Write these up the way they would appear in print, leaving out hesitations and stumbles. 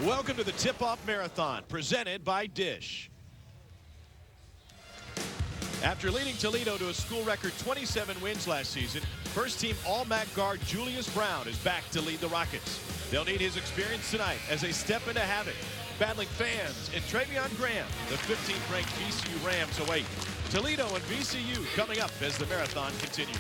Welcome to the Tip-Off Marathon, presented by Dish. After leading Toledo to a school record 27 wins last season, first-team All-MAC guard Julius Brown is back to lead the Rockets. They'll need his experience tonight as they step into Havoc, battling fans and Travion Graham. The 15th-ranked VCU Rams await. Toledo and VCU coming up as the marathon continues.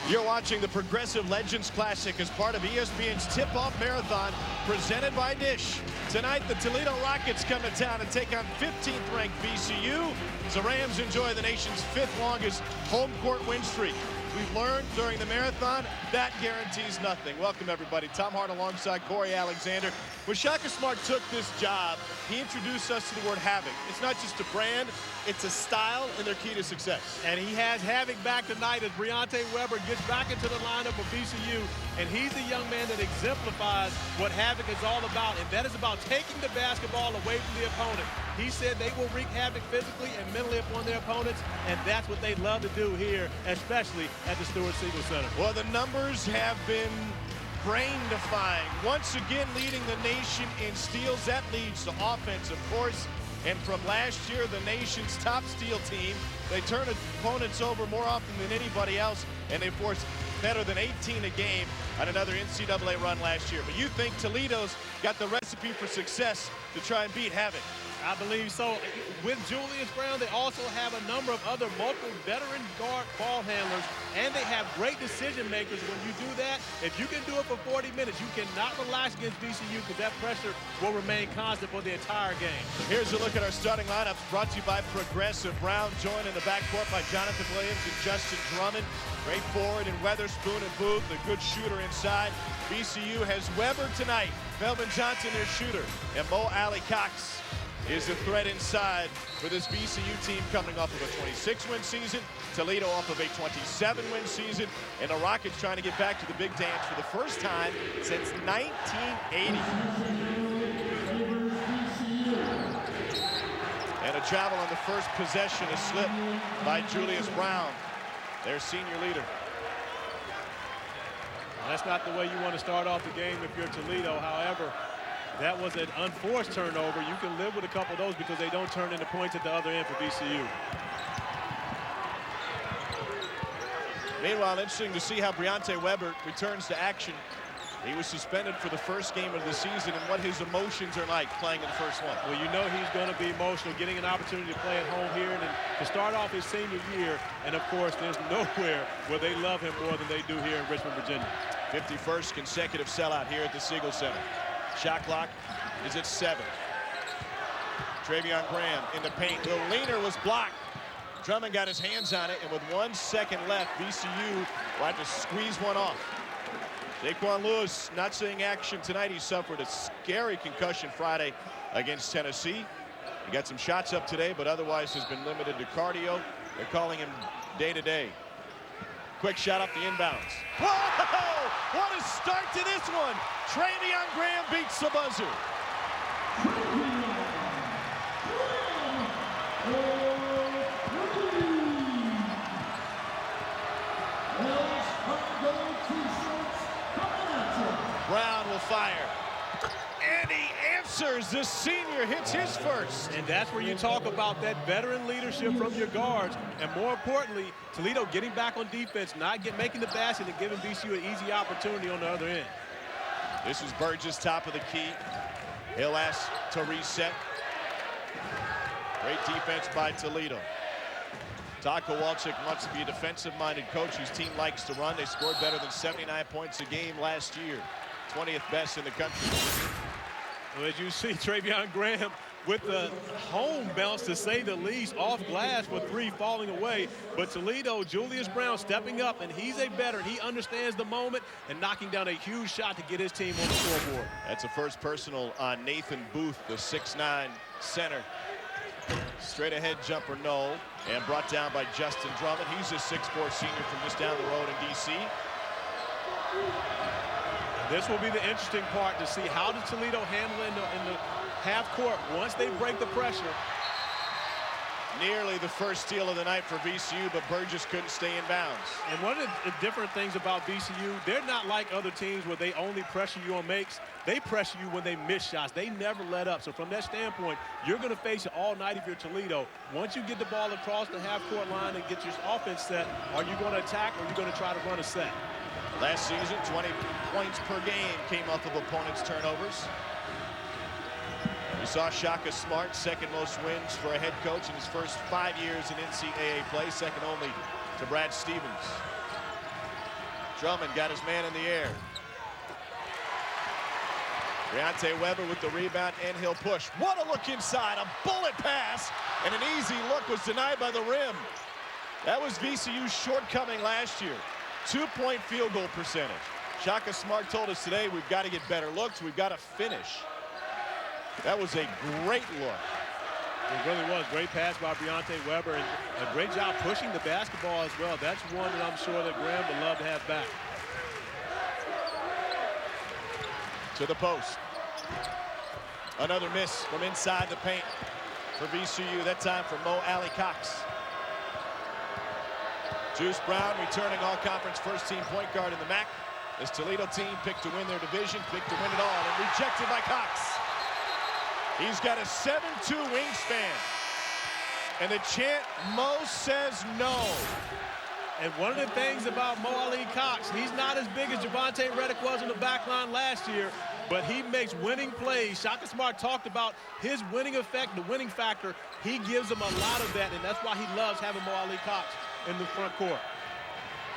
You're watching the Progressive Legends Classic as part of ESPN's Tip-Off Marathon, presented by Dish. Tonight, the Toledo Rockets come to town and take on 15th-ranked VCU as the Rams enjoy the nation's 5th longest home court win streak. We've learned during the marathon that guarantees nothing. Welcome, everybody. Tom Hart alongside Corey Alexander. When Shaka Smart took this job, he introduced us to the word Havoc. It's not just a brand, it's a style and their key to success. And he has Havoc back tonight as Briante Weber gets back into the lineup of VCU, and he's the young man that exemplifies what Havoc is all about, and that is about taking the basketball away from the opponent. He said they will wreak havoc physically and mentally upon their opponents, and that's what they love to do here, especially at the Stewart Siegel Center. Well, the numbers have been brain-defying. Once again leading the nation in steals. That leads to offense, of course. And from last year, the nation's top steal team, they turn opponents over more often than anybody else, and they forced better than 18 a game on another NCAA run last year. But you think Toledo's got the recipe for success to try and beat Havoc? I believe so. With Julius Brown, they also have a number of other multiple veteran guard ball handlers, and they have great decision makers. When you do that, if you can do it for 40 minutes, you cannot relax against VCU because that pressure will remain constant for the entire game. Here's a look at our starting lineups brought to you by Progressive. Brown joined in the backcourt by Jonathan Williams and Justin Drummond. Great forward in Weatherspoon and Booth, the good shooter inside. VCU has Weber tonight, Melvin Johnson their shooter, and Mo Alley Cox is the threat inside for this VCU team coming off of a 26-win season, Toledo off of a 27-win season, and the Rockets trying to get back to the big dance for the first time since 1980. And a travel on the first possession, a slip by Julius Brown, their senior leader. That's not the way you want to start off the game if you're Toledo. However, that was an unforced turnover. You can live with a couple of those because they don't turn into points at the other end for VCU. Meanwhile, interesting to see how Briante Weber returns to action. He was suspended for the first game of the season, and what his emotions are like playing in the first one. Well, you know he's going to be emotional, getting an opportunity to play at home here and to start off his senior year. And, of course, there's nowhere where they love him more than they do here in Richmond, Virginia. 51st consecutive sellout here at the Siegel Center. Shot clock is at 7. Travion Graham in the paint. The leaner was blocked. Drummond got his hands on it, and with 1 second left, VCU will have to squeeze one off. Daquan Lewis not seeing action tonight. He suffered a scary concussion Friday against Tennessee. He got some shots up today, but otherwise has been limited to cardio. They're calling him day-to-day. Quick shot up the inbounds. Whoa! What a start to this one! Travion Graham beats the buzzer. Brown will fire. And he answers. The senior hits his first. And that's where you talk about that veteran leadership from your guards. And more importantly, Toledo getting back on defense, not making the basket and giving VCU an easy opportunity on the other end. This is Burgess, top of the key. He'll ask to reset. Great defense by Toledo. Todd Kowalczyk wants to be a defensive-minded coach whose team likes to run. They scored better than 79 points a game last year. 20th best in the country. Well, as you see, Travion Graham with the home bounce, to say the least, off glass for 3 falling away. But Toledo, Julius Brown stepping up, and he's a veteran. He understands the moment and knocking down a huge shot to get his team on the scoreboard. That's a first personal on Nathan Booth, the 6'9" center. Straight ahead jumper, no. And brought down by Justin Drummond. He's a 6'4" senior from just down the road in D.C. This will be the interesting part to see how does Toledo handle in the half court once they break the pressure. Nearly the first steal of the night for VCU, but Burgess couldn't stay in bounds. And one of the different things about VCU, they're not like other teams where they only pressure you on makes. They pressure you when they miss shots. They never let up. So from that standpoint, you're going to face it all night if you're Toledo. Once you get the ball across the half-court line and get your offense set, are you going to attack or are you going to try to run a set? Last season, 20 points per game came off of opponents' turnovers. We saw Shaka Smart, second most wins for a head coach in his first 5 years in NCAA play, second only to Brad Stevens. Drummond got his man in the air. Deontay Weber with the rebound, and he'll push. What a look inside, a bullet pass, and an easy look was denied by the rim. That was VCU's shortcoming last year. 2-point field goal percentage. Shaka Smart told us today we've got to get better looks, we've got to finish. That was a great look. It really was. Great pass by Deontay Weber, and a great job pushing the basketball as well. That's one that I'm sure that Graham would love to have back. To the post. Another miss from inside the paint for VCU, that time for Mo Alley Cox. Juice Brown returning all-conference first-team point guard in the MAC. This Toledo team picked to win their division, picked to win it all, and rejected by Cox. He's got a 7'2" wingspan. And the chant, Mo says no. And one of the things about Mo Ali Cox, he's not as big as Javonte Reddick was in the back line last year, but he makes winning plays. Shaka Smart talked about his winning effect, the winning factor. He gives him a lot of that, and that's why he loves having Mo Ali Cox in the front court.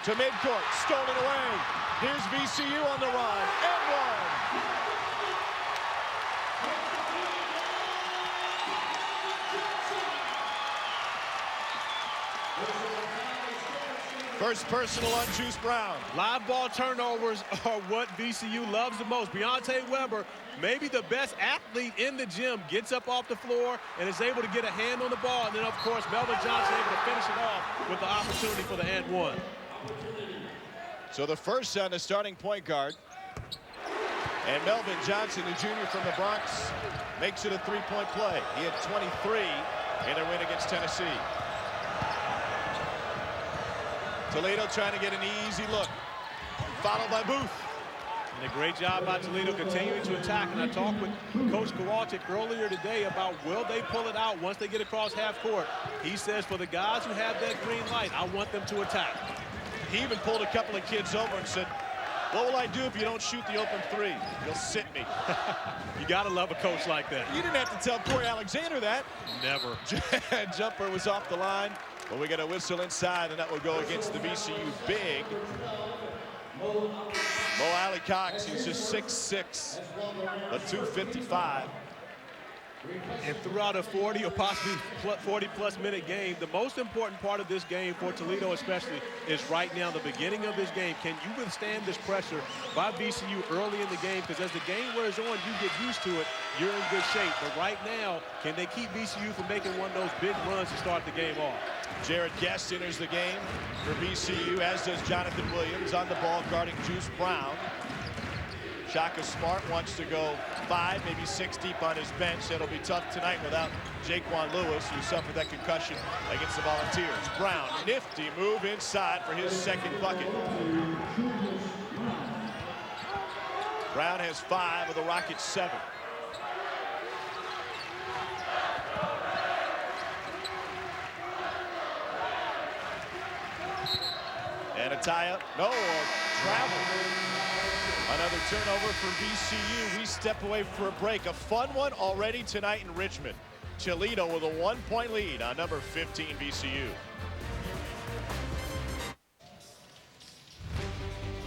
To midcourt, stolen away. Here's VCU on the run, and one. First personal on Juice Brown. Live ball turnovers are what VCU loves the most. Deontay Weber, maybe the best athlete in the gym, gets up off the floor and is able to get a hand on the ball. And then, of course, Melvin Johnson able to finish it off with the opportunity for the and one. So the first on the starting point guard. And Melvin Johnson, the junior from the Bronx, makes it a three-point play. He had 23 in their win against Tennessee. Toledo trying to get an easy look, followed by Booth. And a great job by Toledo continuing to attack. And I talked with Coach Kowalczyk earlier today about will they pull it out once they get across half court. He says for the guys who have that green light, I want them to attack. He even pulled a couple of kids over and said, what will I do if you don't shoot the open three? You'll sit me. You got to love a coach like that. You didn't have to tell Corey Alexander that. Never. Jumper was off the line. But we got a whistle inside, and that will go against the VCU big. Mo Alley Cox, he's just 6'6", but 255. And throughout a 40 or possibly 40-plus minute game, the most important part of this game for Toledo especially is right now, the beginning of this game. Can you withstand this pressure by VCU early in the game? Because as the game wears on, you get used to it, you're in good shape. But right now, can they keep VCU from making one of those big runs to start the game off? Jared Guest enters the game for VCU, as does Jonathan Williams on the ball guarding Juice Brown. Shaka Smart wants to go 5, maybe 6 deep on his bench. That'll be tough tonight without Jaquan Lewis, who suffered that concussion against the Volunteers. Brown, nifty move inside for his second bucket. Brown has 5 of the Rockets' 7. And a tie-up, no, travel. Another turnover for VCU. We step away for a break. A fun one already tonight in Richmond. Toledo with a 1-point lead on number 15 VCU.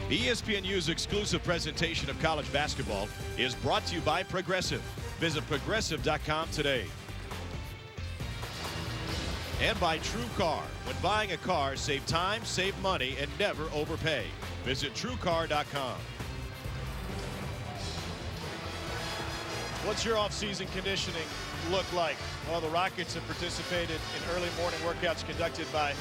ESPNU's exclusive presentation of college basketball is brought to you by Progressive. Visit progressive.com today. And by TrueCar. When buying a car, save time, save money, and never overpay. Visit TrueCar.com. What's your off-season conditioning look like? Well, the Rockets have participated in early morning workouts conducted by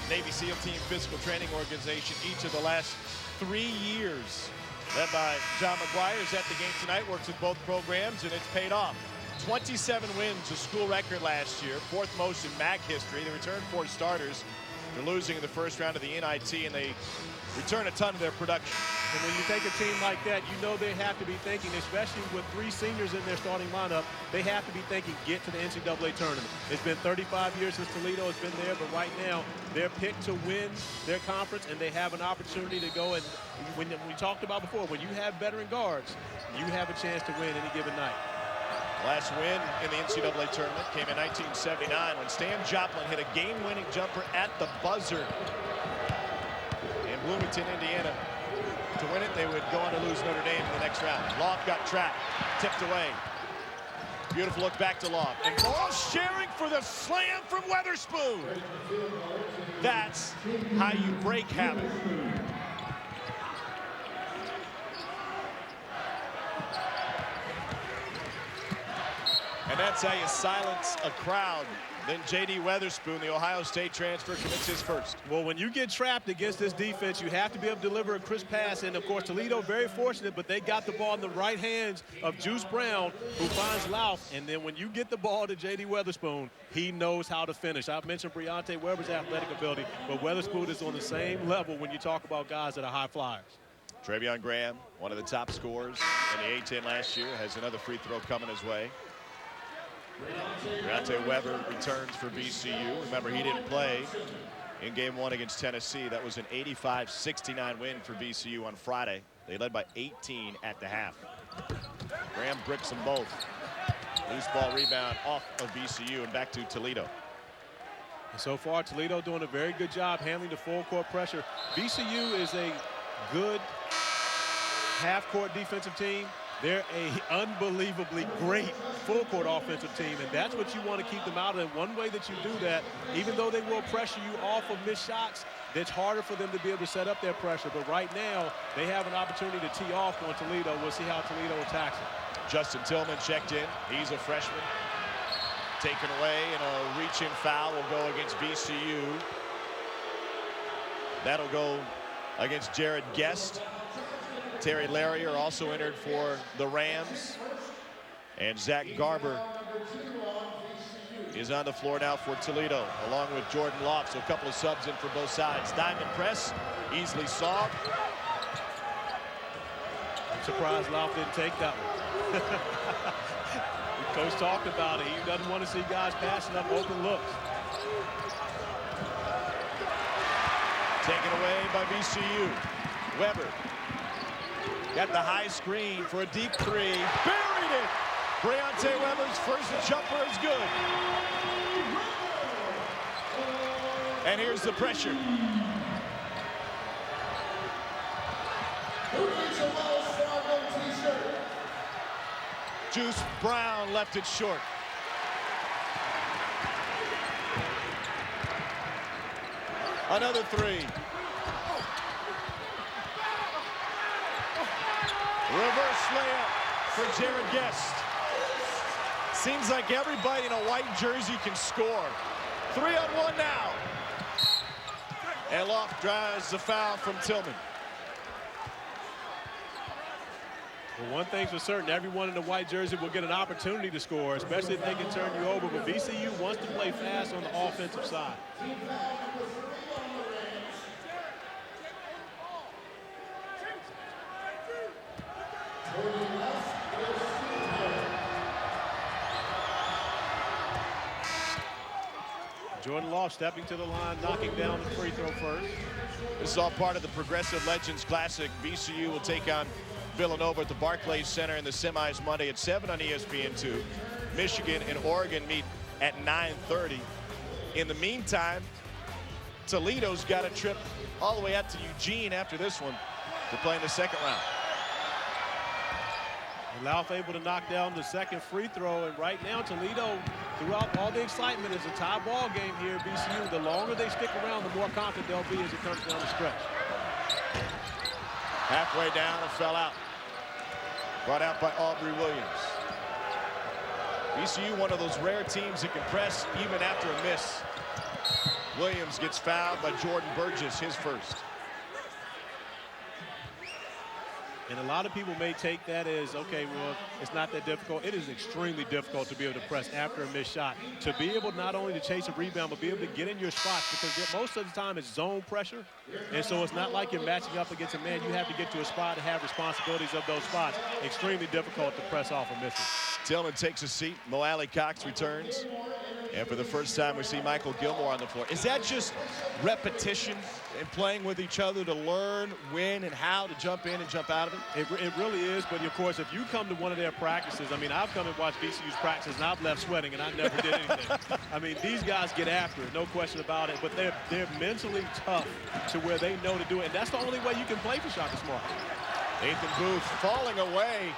Navy SEAL Team Physical Training Organization each of the last 3 years. Led by John McGuire is at the game tonight, works with both programs, and it's paid off. 27 wins, a school record last year, 4th most in MAC history. They returned 4 starters. They're losing in the first round of the NIT, and they return a ton of their production. And when you take a team like that, you know they have to be thinking, especially with 3 seniors in their starting lineup, they have to be thinking, get to the NCAA tournament. It's been 35 years since Toledo has been there, but right now they're picked to win their conference, and they have an opportunity to go. And when we talked about before, when you have veteran guards, you have a chance to win any given night. Last win in the NCAA tournament came in 1979 when Stan Joplin hit a game-winning jumper at the buzzer in Bloomington, Indiana. To win it, they would go on to lose Notre Dame in the next round. Loft got trapped, tipped away. Beautiful look back to Loft. And ball sharing for the slam from Weatherspoon. That's how you break Havoc. And that's how you silence a crowd. Then J.D. Weatherspoon, the Ohio State transfer, commits his first. Well, when you get trapped against this defense, you have to be able to deliver a crisp pass. And, of course, Toledo very fortunate, but they got the ball in the right hands of Juice Brown, who finds Lauf. And then when you get the ball to J.D. Weatherspoon, he knows how to finish. I've mentioned Briante Weber's athletic ability, but Weatherspoon is on the same level when you talk about guys that are high flyers. Trevion Graham, one of the top scorers in the A-10 last year, has another free throw coming his way. Briante Weber returns for VCU. Remember, he didn't play in game 1 against Tennessee. That was an 85-69 win for VCU on Friday. They led by 18 at the half. Graham bricks them both. Loose ball rebound off of VCU and back to Toledo. And so far, Toledo doing a very good job handling the full court pressure. VCU is a good half-court defensive team. They're an unbelievably great full-court offensive team, and that's what you want to keep them out of. And one way that you do that, even though they will pressure you off of missed shots, it's harder for them to be able to set up their pressure. But right now, they have an opportunity to tee off on Toledo. We'll see how Toledo attacks it. Justin Tillman checked in. He's a freshman. Taken away, and a reach-in foul will go against VCU. That'll go against Jared Guest. Terry Larrier also entered for the Rams. And Zach Garber is on the floor now for Toledo, along with Jordan Loft. So a couple of subs in for both sides. Diamond press, easily solved. I'm surprised Loft didn't take that one. The coach talked about it. He doesn't want to see guys passing up open looks. Taken away by VCU. Weber got the high screen for a deep 3. Buried it. Briante Weber's first jumper is good. And here's the pressure. Juice Brown left it short. Another 3. Reverse layup for Jared Guest. Seems like everybody in a white jersey can score. 3-on-1 now. And Loft drives the foul from Tillman. Well, one thing's for certain, everyone in the white jersey will get an opportunity to score, especially if they can turn you over. But VCU wants to play fast on the offensive side. Jordan Loft stepping to the line, knocking down the free throw first. This is all part of the Progressive Legends Classic. VCU will take on Villanova at the Barclays Center in the semis Monday at 7 on ESPN2. Michigan and Oregon meet at 9:30. In the meantime, Toledo's got a trip all the way out to Eugene after this one to play in the second round. Lauf able to knock down the second free throw, and right now Toledo, throughout all the excitement, is a tie ball game here at VCU. The longer they stick around, the more confident they'll be as it comes down the stretch. Halfway down and fell out. Brought out by Aubrey Williams. VCU, one of those rare teams that can press even after a miss. Williams gets fouled by Jordan Burgess, his first. And a lot of people may take that as, okay, well, it's not that difficult. It is extremely difficult to be able to press after a missed shot. To be able not only to chase a rebound, but be able to get in your spots, because most of the time it's zone pressure. And so it's not like you're matching up against a man. You have to get to a spot and have responsibilities of those spots. Extremely difficult to press off a misses. Tillman takes a seat. Mo Cox returns. And for the first time, we see Michael Gilmore on the floor. Is that just repetition and playing with each other to learn when and how to jump in and jump out of it? It really is, but of course, if you come to one of their practices, I mean, I've come and watched VCU's practices, and I've left sweating, and I never did anything. I mean, these guys get after it, no question about it, but they're mentally tough to where they know to do it, and that's the only way you can play for Shaka Smart. Nathan Booth falling away.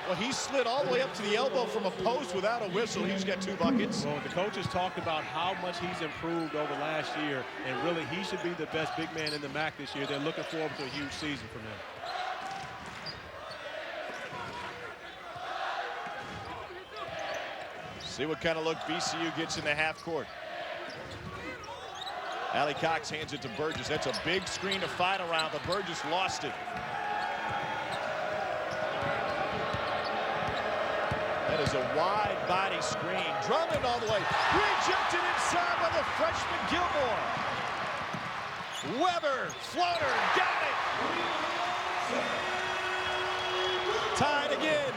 Well, he slid all the way up to the elbow from a post without a whistle. He's got 2 buckets. Well, the coaches talked about how much he's improved over last year, and really he should be the best big man in the MAC this year. They're looking forward to a huge season from him. See what kind of look VCU gets in the half court. Allie Cox hands it to Burgess. That's a big screen to fight around, but Burgess lost it. That is a wide body screen. Drummond all the way. Rejected inside by the freshman Gilmore. Weber, floater, got it. Tied again.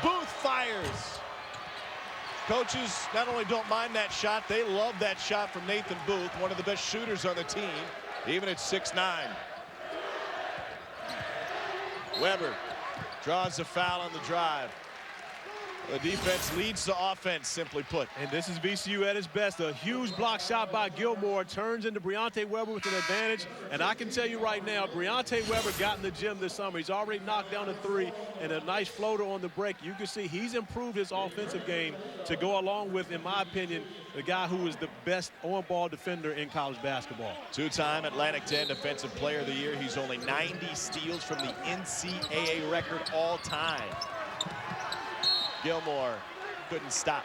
Booth fires. Coaches not only don't mind that shot, they love that shot from Nathan Booth, one of the best shooters on the team, even at 6'9". Weber draws a foul on the drive. The defense leads the offense, simply put. And this is VCU at its best. A huge block shot by Gilmore turns into Briante Weber with an advantage. And I can tell you right now, Briante Weber got in the gym this summer. He's already knocked down a 3 and a nice floater on the break. You can see he's improved his offensive game to go along with, in my opinion, the guy who is the best on-ball defender in college basketball. 2-time Atlantic 10 Defensive Player of the Year. He's only 90 steals from the NCAA record all time. Gilmore couldn't stop.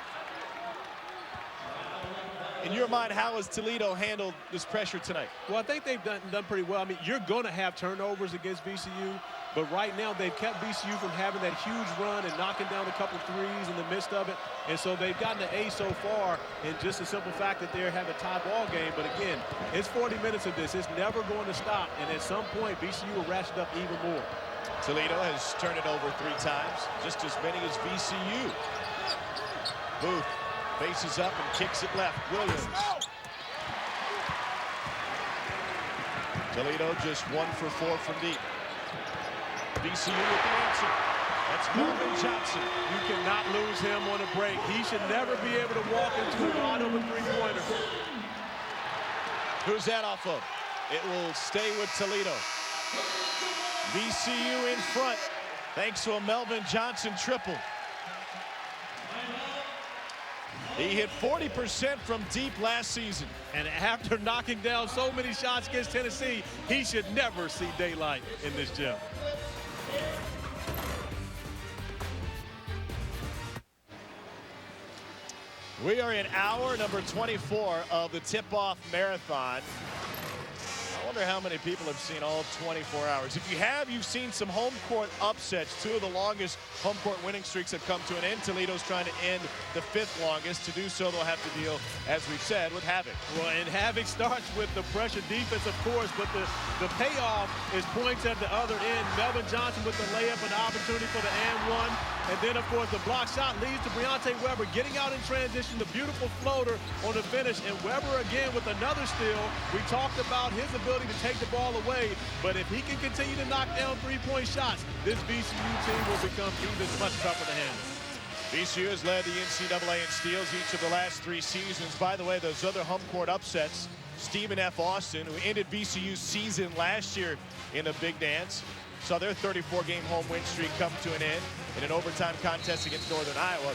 In your mind, how has Toledo handled this pressure tonight? Well, I think they've done pretty well. I mean, you're going to have turnovers against VCU, but right now they've kept VCU from having that huge run and knocking down a couple threes in the midst of it. And so they've gotten an A so far, and just the simple fact that they have a tie ball game. But again, it's 40 minutes of this. It's never going to stop. And at some point, VCU will ratchet up even more. Toledo has turned it over 3 times, just as many as VCU. Booth faces up and kicks it left. Williams. Toledo just 1 for 4 from deep. VCU with the answer. That's Melvin Johnson. You cannot lose him on a break. He should never be able to walk into a wide open 3-pointer. Who's that off of? It will stay with Toledo. VCU in front, thanks to a Melvin Johnson triple. He hit 40% from deep last season. And after knocking down so many shots against Tennessee, he should never see daylight in this gym. We are in hour number 24 of the tip-off marathon. I wonder how many people have seen all 24 hours. If you have, you've seen some home court upsets. 2 of the longest home court winning streaks have come to an end. Toledo's trying to end the 5th longest. To do so, they'll have to deal, as we've said, with Havoc. Well, and Havoc starts with the pressure defense, of course, but the payoff is points at the other end. Melvin Johnson with the layup, an opportunity for the and one. And then, of course, the block shot leads to Briante Weber getting out in transition, the beautiful floater on the finish. And Weber again with another steal. We talked about his ability to take the ball away, but if he can continue to knock down 3-point shots, this VCU team will become even much tougher to handle. VCU has led the NCAA in steals each of the last 3 seasons. By the way, those other home court upsets, Stephen F. Austin, who ended VCU's season last year in a big dance, saw their 34-game home win streak come to an end in an overtime contest against Northern Iowa.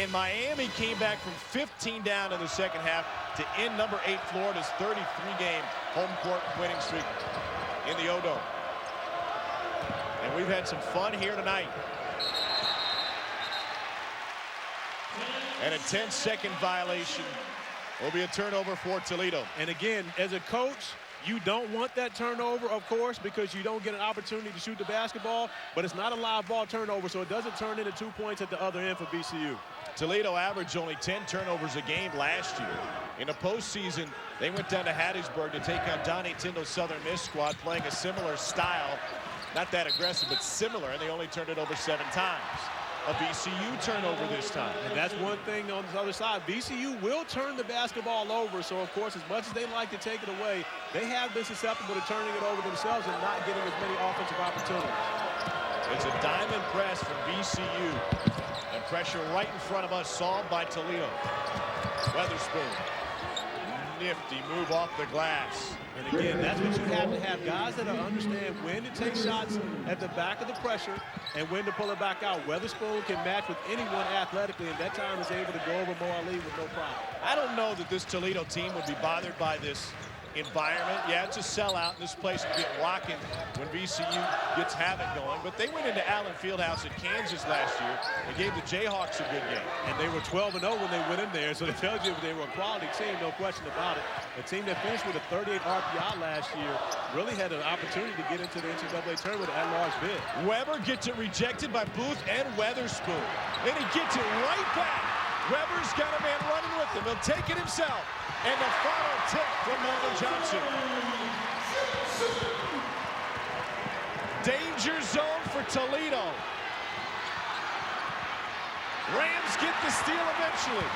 And Miami came back from 15 down in the second half to end number 8 Florida's 33-game home court winning streak in the O-Dome. And we've had some fun here tonight. And a 10-second violation will be a turnover for Toledo. And again, as a coach, you don't want that turnover, of course, because you don't get an opportunity to shoot the basketball, but it's not a live ball turnover, so it doesn't turn into 2 points at the other end for VCU. Toledo averaged only 10 turnovers a game last year. In the postseason, they went down to Hattiesburg to take on Donnie Tyndall's Southern Miss squad, playing a similar style. Not that aggressive, but similar, and they only turned it over 7 times. A VCU turnover this time. And that's one thing on the other side. VCU will turn the basketball over, so of course, as much as they like to take it away, they have been susceptible to turning it over themselves and not getting as many offensive opportunities. It's a diamond press from VCU. And pressure right in front of us, solved by Toledo. Weatherspoon. Nifty move off the glass. And again, that's what you have to have. Guys that understand when to take shots at the back of the pressure and when to pull it back out. Weatherspoon can match with anyone athletically, and that time is able to go over Mo Ali with no problem. I don't know that this Toledo team would be bothered by this environment. Yeah, it's a sellout. This place will get rocking when VCU gets Havoc going. But they went into Allen Fieldhouse at Kansas last year and gave the Jayhawks a good game. And they were 12-0 when they went in there, so it tells you they were a quality team, no question about it. A team that finished with a 38 RPI last year really had an opportunity to get into the NCAA tournament at large bid. Weber gets it rejected by Booth and Weatherspoon. And he gets it right back. Weber's got a man running with him. He'll take it himself. And the final tip from Melvin Johnson. Danger zone for Toledo. Rams get the steal eventually.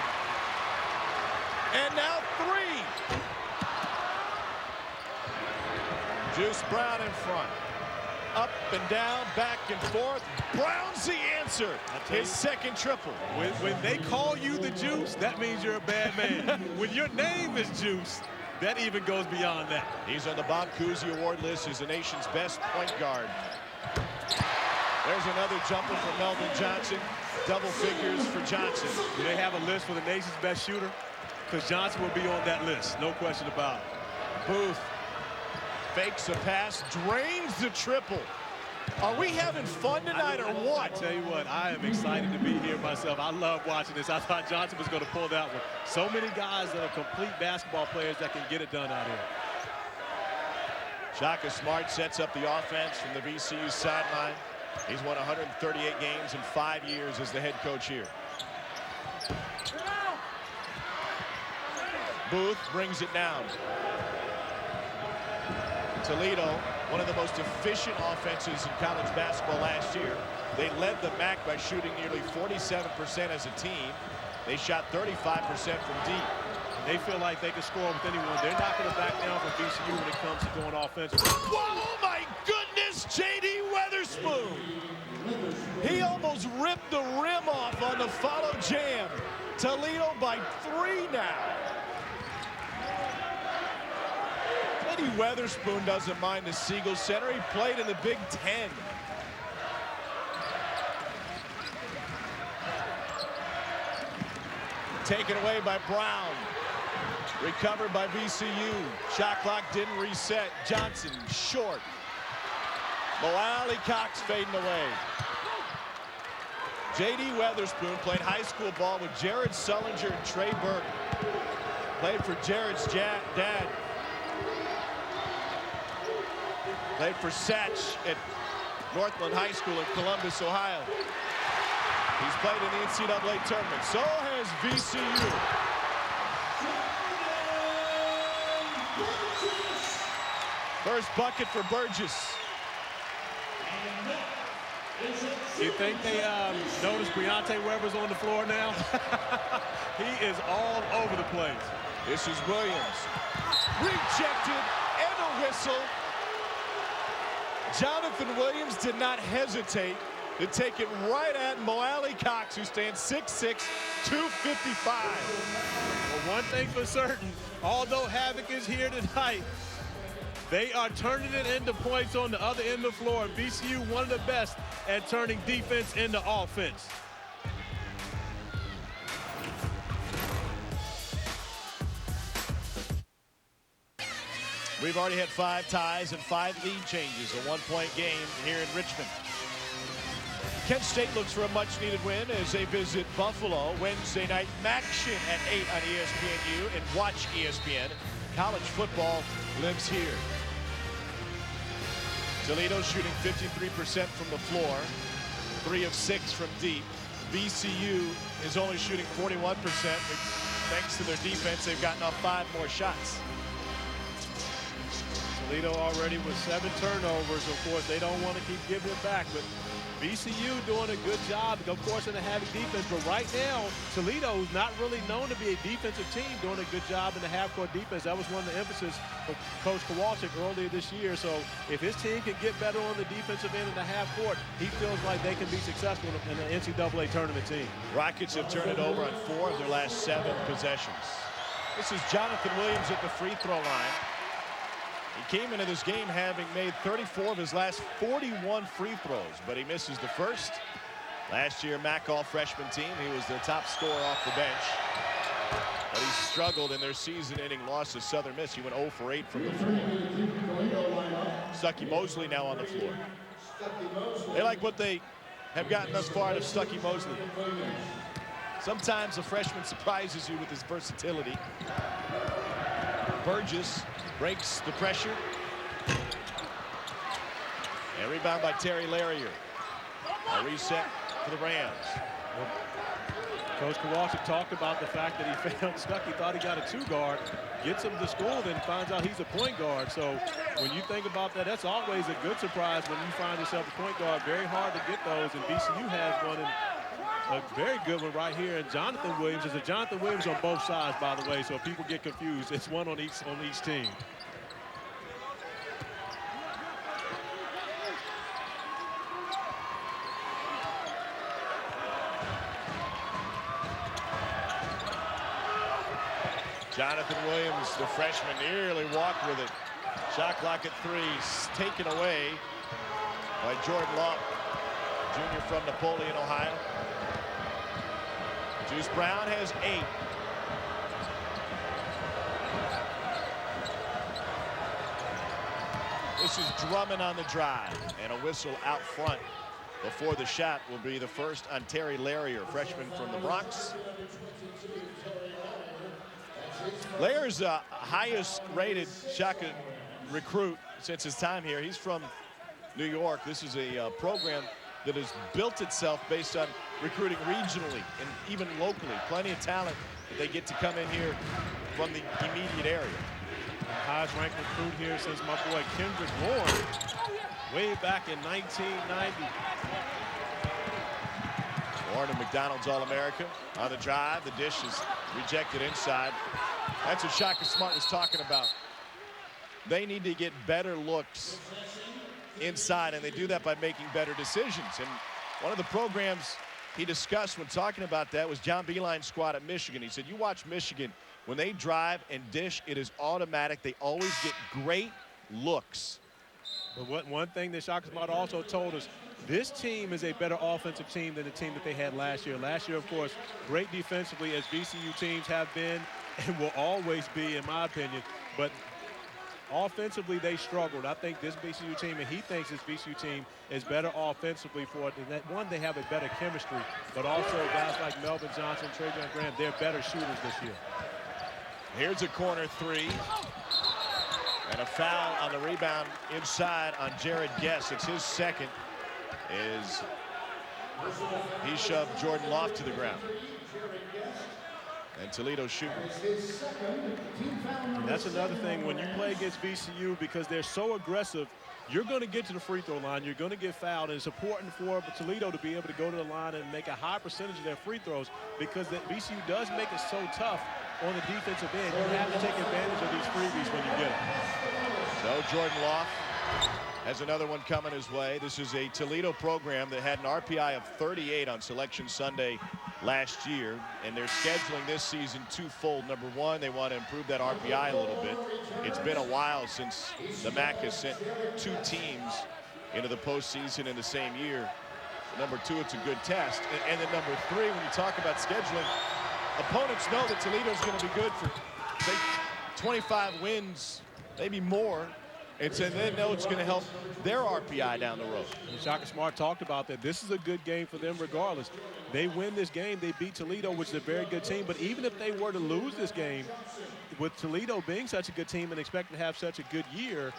And now 3. Juice Brown in front. Up and down, back and forth. Brown's the answer. His second triple. When they call you the Juice, that means you're a bad man. When your name is Juice, that even goes beyond that. He's on the Bob Cousy Award list as the nation's best point guard. There's another jumper from Melvin Johnson. Double figures for Johnson. Do they have a list for the nation's best shooter? Because Johnson will be on that list, no question about it. Booth fakes a pass, drains the triple. Are we having fun tonight or what? I tell you what, I am excited to be here myself. I love watching this. I thought Johnson was going to pull that one. So many guys that are complete basketball players that can get it done out here. Shaka Smart sets up the offense from the VCU sideline. He's won 138 games in 5 years as the head coach here. Booth brings it down. Toledo, one of the most efficient offenses in college basketball last year. They led the MAC by shooting nearly 47% as a team. They shot 35% from deep. They feel like they can score with anyone. They're not going to back down from VCU when it comes to going offensive. Whoa, my goodness, J.D. Weatherspoon. He almost ripped the rim off on the follow jam. Toledo by 3 now. J.D. Weatherspoon doesn't mind the Siegel Center. He played in the Big Ten. Taken away by Brown. Recovered by VCU. Shot clock didn't reset. Johnson short. Mo Cox fading away. J.D. Weatherspoon played high school ball with Jared Sullinger and Trey Burke. Played for Jared's dad. Played for Satch at Northland High School in Columbus, Ohio. He's played in the NCAA tournament. So has VCU. First bucket for Burgess. You think they noticed Briante Weber's on the floor now? He is all over the place. This is Williams. Rejected and a whistle. Jonathan Williams did not hesitate to take it right at Mo Cox, who stands 6'6", 255. Well, one thing for certain, although Havoc is here tonight, they are turning it into points on the other end of the floor. VCU, one of the best at turning defense into offense. We've already had 5 ties and 5 lead changes, a 1-point game here in Richmond. Kent State looks for a much-needed win as they visit Buffalo Wednesday night. Maction at 8 on ESPNU and watch ESPN. College football lives here. Toledo shooting 53% from the floor, 3 of 6 from deep. VCU is only shooting 41%. Thanks to their defense, they've gotten off 5 more shots. Toledo already with 7 turnovers. Of course, they don't want to keep giving it back, but VCU doing a good job, of course, in the Havoc defense. But right now, Toledo's not really known to be a defensive team, doing a good job in the half-court defense. That was one of the emphasis for Coach Kowalczyk earlier this year. So if his team can get better on the defensive end in the half-court, he feels like they can be successful in the NCAA tournament team. Rockets have turned it over on 4 of their last 7 possessions. This is Jonathan Williams at the free throw line. He came into this game having made 34 of his last 41 free throws, but he misses the first. Last year, MAC all-freshman team, he was their top scorer off the bench. But he struggled in their season-ending loss to Southern Miss. He went 0 for 8 from the floor. Stucky Mosley now on the floor. They like what they have gotten thus far out of Stucky Mosley. Sometimes a freshman surprises you with his versatility. Burgess breaks the pressure. And rebound by Terry Larrier. A reset for the Rams. Coach Kowalczyk talked about the fact that he found Stucky, thought he got a 2-guard, gets him to school, then finds out he's a point guard. So when you think about that, that's always a good surprise when you find yourself a point guard. Very hard to get those, and VCU has one, and a very good one right here. And Jonathan Williams is a Jonathan Williams on both sides, by the way, so if people get confused, it's one on each team. Jonathan Williams, the freshman, nearly walked with it. Shot clock at 3, taken away by Jordan Love, junior from Napoleon, Ohio. Juice Brown has 8. This is Drummond on the drive, and a whistle out front before the shot will be the first on Terry Larrier, freshman from the Bronx. Larrier's highest rated Shaka recruit since his time here. He's from New York. This is a program that has built itself based on recruiting regionally and even locally. Plenty of talent that they get to come in here from the immediate area. Highest ranked recruit here since my boy Kendrick Warren, way back in 1990. Warren, a McDonald's All-America on the drive. The dish is rejected inside. That's what Shaka Smart was talking about. They need to get better looks inside, and they do that by making better decisions. And one of the programs he discussed when talking about that was John Beilein's squad at Michigan. He said, you watch Michigan, when they drive and dish, it is automatic. They always get great looks. But one thing that Shaka Smart also told us, this team is a better offensive team than the team that they had last year. Last year, of course, great defensively, as VCU teams have been and will always be, in my opinion. But offensively, they struggled. I think this VCU team, and he thinks this VCU team is better offensively for it. And that one, they have a better chemistry, but also guys like Melvin Johnson, Trademark Graham, they're better shooters this year. Here's a corner 3. And a foul on the rebound inside on Jared Guess. It's his second. He shoved Jordan Loft to the ground. And Toledo shooting. And that's another thing when you play against VCU, because they're so aggressive, you're going to get to the free throw line, you're going to get fouled, and it's important for Toledo to be able to go to the line and make a high percentage of their free throws, because that VCU does make it so tough on the defensive end. You have to take advantage of these freebies when you get them. So Jordan Loft has another one coming his way. This is a Toledo program that had an RPI of 38 on Selection Sunday last year, and they're scheduling this season twofold. Number one, they want to improve that RPI a little bit. It's been a while since the MAC has sent 2 teams into the postseason in the same year. Number 2, it's a good test. And then number 3, when you talk about scheduling, opponents know that Toledo's going to be good for, say, 25 wins, maybe more, And so they know it's going to help their RPI down the road. And Shaka Smart talked about that. This is a good game for them regardless. They win this game, they beat Toledo, which is a very good team. But even if they were to lose this game, with Toledo being such a good team and expecting to have such a good year,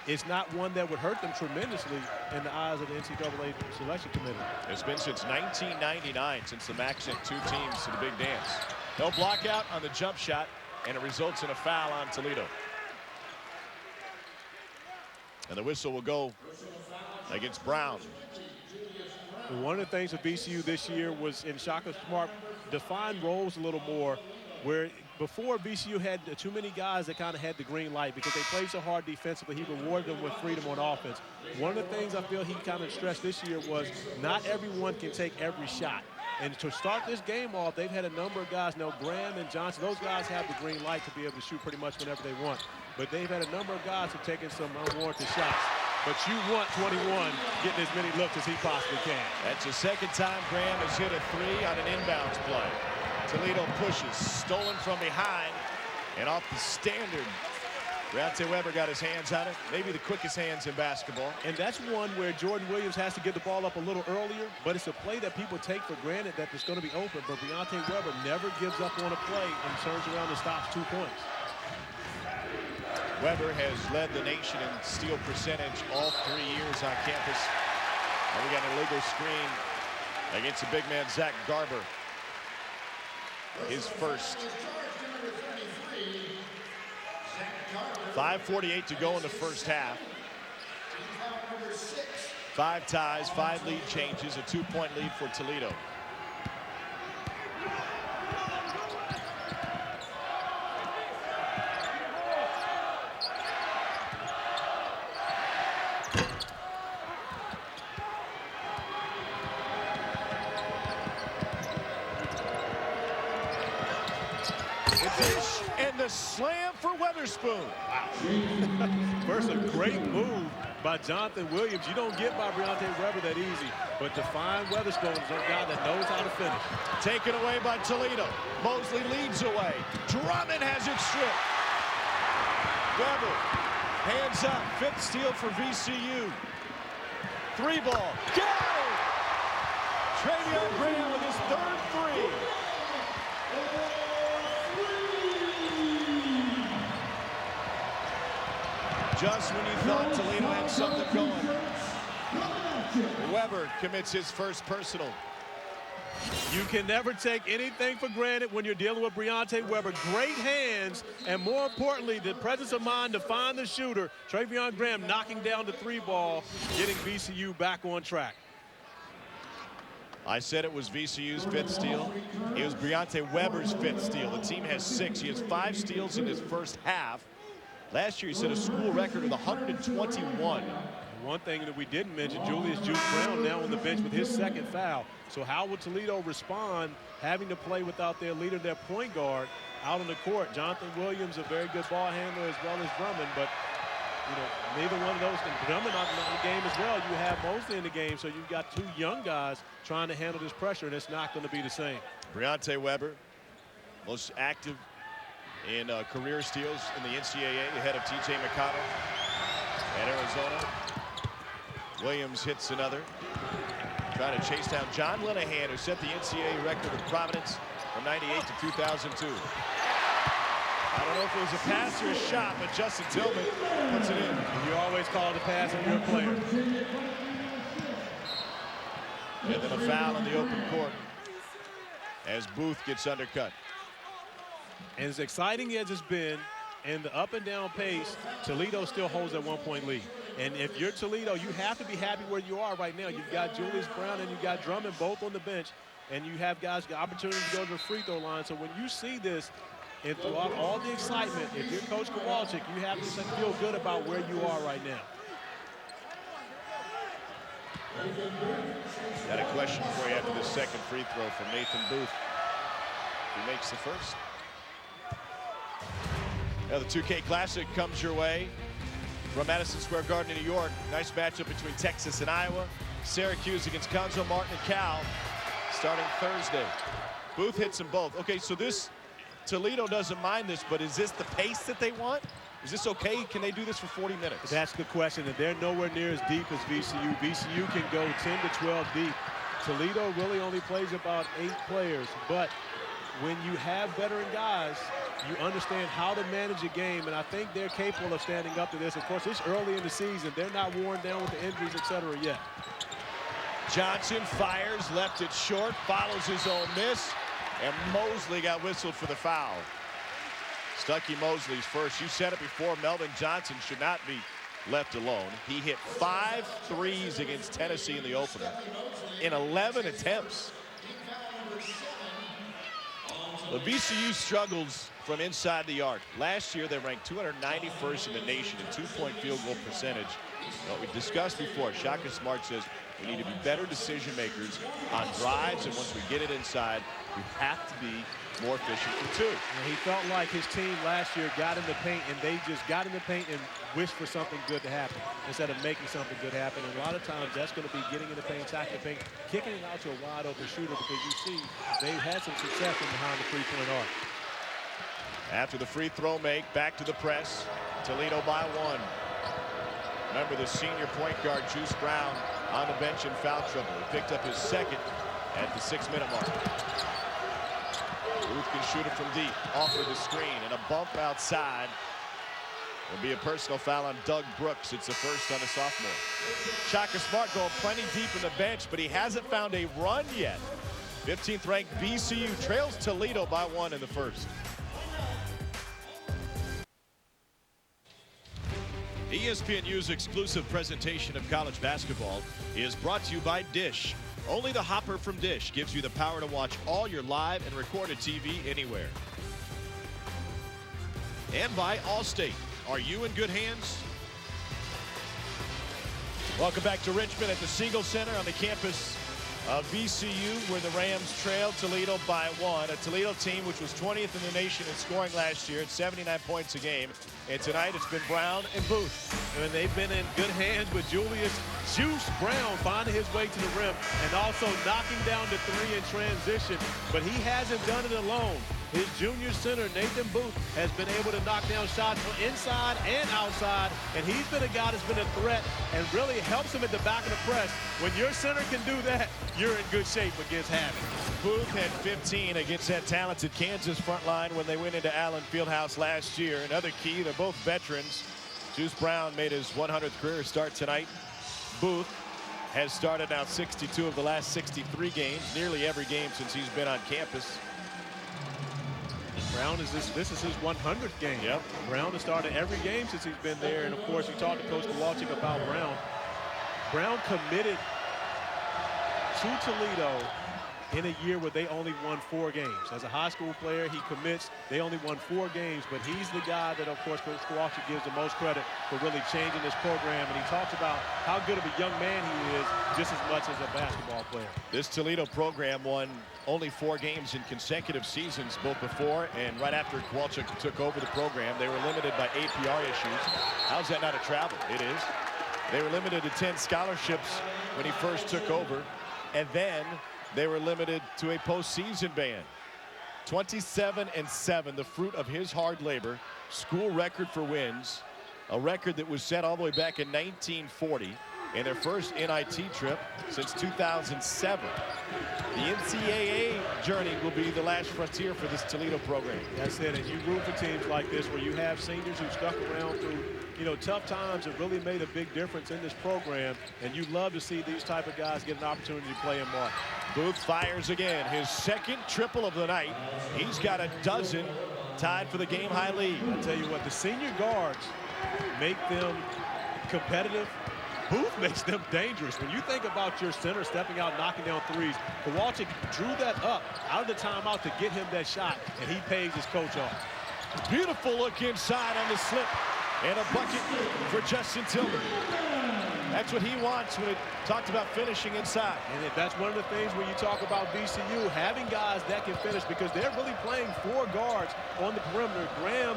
it's not one that would hurt them tremendously in the eyes of the NCAA selection committee. It's been since 1999 since the MAC sent 2 teams to the big dance. No block out on the jump shot, and it results in a foul on Toledo. And the whistle will go against Brown. One of the things with VCU this year was in Shaka Smart defined roles a little more, where before VCU had too many guys that kind of had the green light because they played so hard defensively. He rewarded them with freedom on offense. One of the things I feel he kind of stressed this year was not everyone can take every shot. And to start this game off, they've had a number of guys. Now, Graham and Johnson, those guys have the green light to be able to shoot pretty much whenever they want. But they've had a number of guys who've taken some unwarranted shots. But you want 21 getting as many looks as he possibly can. That's the second time Graham has hit a 3 on an inbounds play. Toledo pushes, stolen from behind, and off the standard. Brionte Weber got his hands on it, maybe the quickest hands in basketball. And that's one where Jordan Williams has to get the ball up a little earlier, but it's a play that people take for granted that it's going to be open. But Brionte Weber never gives up on a play and turns around and stops 2 points. Weber has led the nation in steal percentage all 3 years on campus. And we got an illegal screen against the big man, Zach Garber. His first. 5:48 to go in the first half. 5 ties, 5 lead changes, a 2-point lead for Toledo. And the slam for Weatherspoon. Wow. First, a great move by Jonathan Williams. You don't get by Brionte Weber that easy. But to find Weatherspoon is a guy that knows how to finish. Taken away by Toledo. Mosley leads away. Drummond has it stripped. Weber, hands up, 5th steal for VCU. 3 ball, got it! Trademark Graham with his 3rd 3. Just when you thought Toledo had something going, Weber commits his first personal. You can never take anything for granted when you're dealing with Brionte Weber. Great hands, and more importantly, the presence of mind to find the shooter. Travion Graham knocking down the 3 ball, getting VCU back on track. I said it was VCU's 5th steal. It was Brionte Weber's 5th steal. The team has 6. He has 5 steals in his first half. Last year, he set a school record of 121. One thing that we didn't mention, Julius Juice Brown now on the bench with his 2nd foul. So how will Toledo respond having to play without their leader, their point guard, out on the court? Jonathan Williams, a very good ball handler, as well as Drummond, but neither one of those. Drummond not in the game as well. You have Mosley in the game, so you've got 2 young guys trying to handle this pressure, and it's not going to be the same. Brionte Weber, most active in career steals in the NCAA, ahead of T.J. McConnell at Arizona. Williams hits another. Trying to chase down John Linehan, who set the NCAA record of Providence from 98 to 2002. I don't know if it was a pass or a shot, but Justin Tillman puts it in. You always call it a pass if you're a player. And then a foul in the open court as Booth gets undercut. And as exciting as it's been, and the up and down pace, Toledo still holds that 1-point lead. And if you're Toledo, you have to be happy where you are right now. You've got Julius Brown and you've got Drummond both on the bench, and you have guys the opportunity to go to the free throw line. So when you see this, and throughout all the excitement, if you're Coach Kowalczyk, you have to feel good about where you are right now. Got a question for you after the 2nd free throw from Nathan Booth. He makes the first. Now the 2K Classic comes your way from Madison Square Garden in New York. Nice matchup between Texas and Iowa. Syracuse against Conzo Martin and Cal starting Thursday. Booth hits them both. Okay, so this Toledo doesn't mind this, but is this the pace that they want? Is this okay? Can they do this for 40 minutes? That's the question, and they're nowhere near as deep as VCU. VCU can go 10 to 12 deep. Toledo really only plays about 8 players, but when you have veteran guys, you understand how to manage a game, and I think they're capable of standing up to this. Of course, it's early in the season. They're not worn down with the injuries, etc. yet. Johnson fires, left it short, follows his own miss, and Mosley got whistled for the foul. Stuckey Mosley's first. You said it before, Melvin Johnson should not be left alone. He hit 5 threes against Tennessee in the opener in 11 attempts. The VCU struggles from inside the arc. Last year, they ranked 291st in the nation in two-point field goal percentage. What we discussed before, Shaka Smart says we need to be better decision makers on drives, and once we get it inside, we have to be more efficient from 2. And he felt like his team last year got in the paint, and they just got in the paint and wished for something good to happen instead of making something good happen. And a lot of times that's going to be getting in the paint, attacking the paint, kicking it out to a wide open shooter, because you see they've had some success from behind the three-point arc. After the free throw make, back to the press. Toledo by 1. Remember the senior point guard, Juice Brown, on the bench in foul trouble. He picked up his second at the 6-minute mark. Booth can shoot it from deep, offer the screen, and a bump outside. Will be a personal foul on Doug Brooks. It's the first on a sophomore. Shaka Smart going plenty deep in the bench, but he hasn't found a run yet. 15th ranked VCU trails Toledo by 1 in the first. ESPNU's exclusive presentation of college basketball is brought to you by Dish. Only the Hopper from Dish gives you the power to watch all your live and recorded TV anywhere. And by Allstate. Are you in good hands? Welcome back to Richmond at the Siegel Center on the campus of VCU, where the Rams trailed Toledo by 1. A Toledo team which was 20th in the nation in scoring last year at 79 points a game. And tonight it's been Brown and Booth. And they've been in good hands with Julius Juice Brown finding his way to the rim and also knocking down the 3 in transition. But he hasn't done it alone. His junior center, Nathan Booth, has been able to knock down shots from inside and outside, and he's been a guy that's been a threat and really helps him at the back of the press. When your center can do that, you're in good shape against Havoc. Booth had 15 against that talented Kansas front line when they went into Allen Fieldhouse last year. Another key, they're both veterans. Juice Brown made his 100th career start tonight. Booth has started now 62 of the last 63 games, nearly every game since he's been on campus. Brown is this is his 100th game. Yep. Brown has started every game since he's been there, and of course you talked to Coach Kowalczyk about Brown. Brown committed to Toledo in a year where they only won 4 games. As a high school player, he commits. They only won 4 games, but he's the guy that, of course, Coach Kowalczyk gives the most credit for really changing this program. And he talks about how good of a young man he is, just as much as a basketball player. This Toledo program won only 4 games in consecutive seasons, both before and right after Kowalczyk took over the program. They were limited by APR issues. How's that not a travel? It is. They were limited to 10 scholarships when he first took over, and then they were limited to a postseason ban. 27-7, the fruit of his hard labor. School record for wins, a record that was set all the way back in 1940 in their first NIT trip since 2007. The NCAA journey will be the last frontier for this Toledo program. That's it, and you root for teams like this where you have seniors who stuck around through tough times and really made a big difference in this program, and you love to see these type of guys get an opportunity to play in March. Booth fires again, his second triple of the night. He's got a dozen, tied for the game-high lead. I tell you what, the senior guards make them competitive. Booth makes them dangerous. When you think about your center stepping out, knocking down threes, Kowalczyk drew that up out of the timeout to get him that shot, and he pays his coach off. Beautiful look inside on the slip, and a bucket for Justin Tillman. That's what he wants when he talked about finishing inside. And that's one of the things when you talk about VCU, having guys that can finish, because they're really playing 4 guards on the perimeter. Graham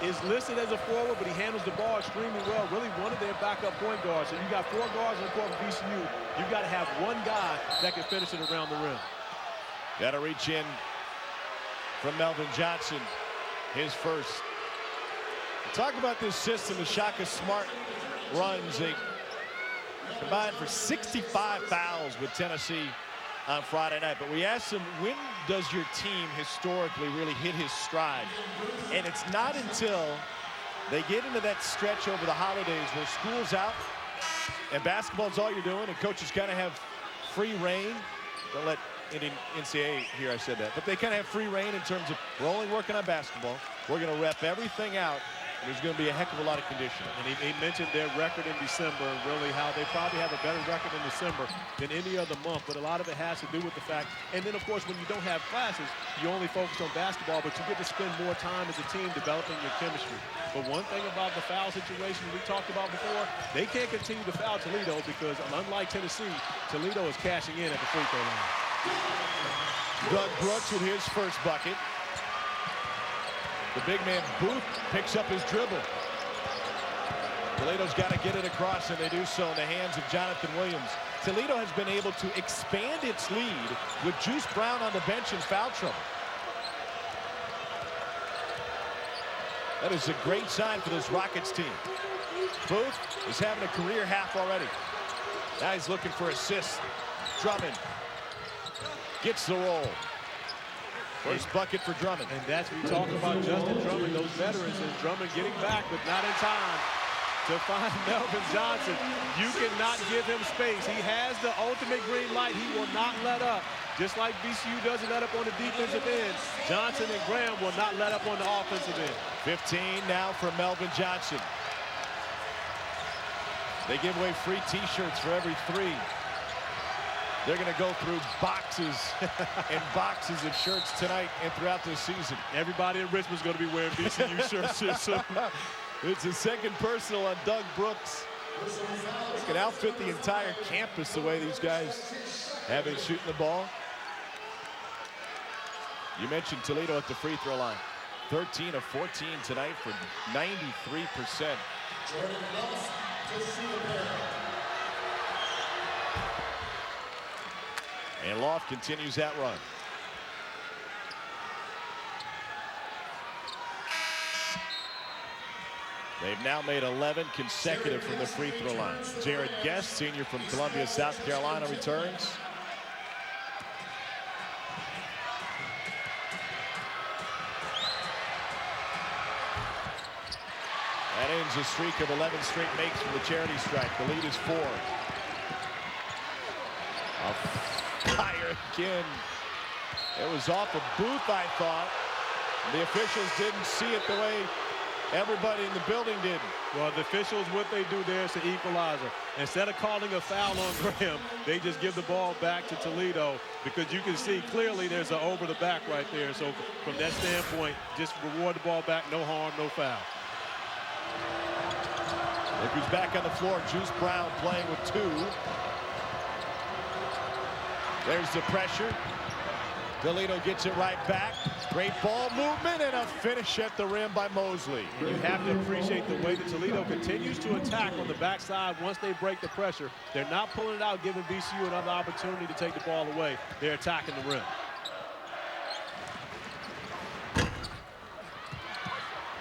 is listed as a forward, but he handles the ball extremely well. Really one of their backup point guards. So you got 4 guards on the court for VCU. You've got to have one guy that can finish it around the rim. Got to reach in from Melvin Johnson, his first. Talk about this system the Shaka Smart runs. They combined for 65 fouls with Tennessee on Friday night. But we asked them, when does your team historically really hit his stride? And it's not until they get into that stretch over the holidays where school's out and basketball's all you're doing and coaches kind of have free reign. Don't let NCAA hear I said that. But they kind of have free reign in terms of we're only working on basketball. We're going to rep everything out. There's going to be a heck of a lot of conditioning. And he mentioned their record in December and really how they probably have a better record in December than any other month. But a lot of it has to do with the fact, and then of course when you don't have classes, you only focus on basketball, but you get to spend more time as a team developing your chemistry. But one thing about the foul situation we talked about before, they can't continue to foul Toledo because unlike Tennessee, Toledo is cashing in at the free throw line. Doug Brooks with his first bucket. The big man Booth picks up his dribble. Toledo's got to get it across, and they do so in the hands of Jonathan Williams. Toledo has been able to expand its lead with Juice Brown on the bench in foul trouble. That is a great sign for this Rockets team. Booth is having a career half already. Now he's looking for assists. Drummond gets the roll. First bucket for Drummond. And that's what we talk about Justin Drummond, those veterans, and Drummond getting back, but not in time to find Melvin Johnson. You cannot give him space. He has the ultimate green light. He will not let up. Just like VCU doesn't let up on the defensive end, Johnson and Graham will not let up on the offensive end. 15 now for Melvin Johnson. They give away free T-shirts for every 3. They're going to go through boxes and boxes of shirts tonight and throughout the season. Everybody in Richmond's going to be wearing VCU shirts here soon. It's a second personal on Doug Brooks. They can outfit the entire campus the way these guys have been shooting the ball. You mentioned Toledo at the free throw line. 13 of 14 tonight for 93%. And Loft continues that run. They've now made 11 consecutive from the free throw line. Jared Guest, senior from Columbia, South Carolina, returns. That ends a streak of 11 straight makes from the charity stripe. The lead is 4. Fire again. It was off of Booth, I thought. The officials didn't see it the way everybody in the building did. Well, the officials, what they do there is an equalizer. Instead of calling a foul on Graham, they just give the ball back to Toledo because you can see clearly there's an over the back right there. So from that standpoint, just reward the ball back, no harm, no foul. Look who's back on the floor. Juice Brown playing with 2. There's the pressure. Toledo gets it right back. Great ball movement and a finish at the rim by Mosley. And you have to appreciate the way that Toledo continues to attack on the backside once they break the pressure. They're not pulling it out, giving VCU another opportunity to take the ball away. They're attacking the rim.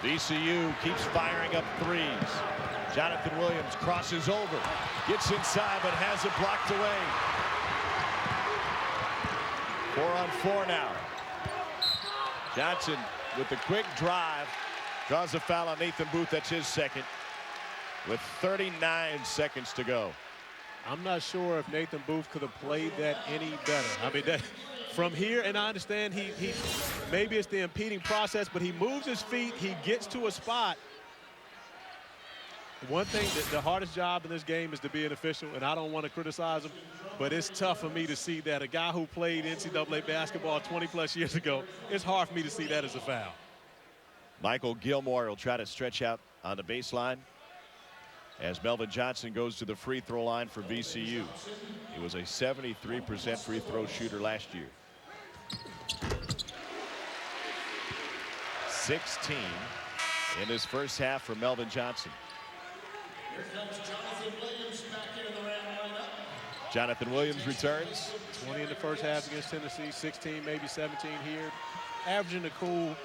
VCU keeps firing up 3s. Jonathan Williams crosses over, gets inside, but has it blocked away. 4-on-4 now. Johnson with the quick drive draws a foul on Nathan Booth. That's his second with 39 seconds to go. I'm not sure if Nathan Booth could have played that any better. I mean, that from here, and I understand he maybe it's the impeding process, but he moves his feet, he gets to a spot. One thing, that the hardest job in this game is to be an official, and I don't want to criticize him, but it's tough for me to see that. A guy who played NCAA basketball 20-plus years ago, it's hard for me to see that as a foul. Michael Gilmore will try to stretch out on the baseline as Melvin Johnson goes to the free throw line for VCU. He was a 73% free throw shooter last year. 16 in his first half for Melvin Johnson. Here comes Jonathan Williams back into the round lineup. Jonathan Williams returns. 20 in the first half against Tennessee, 16, maybe 17 here. Averaging a cool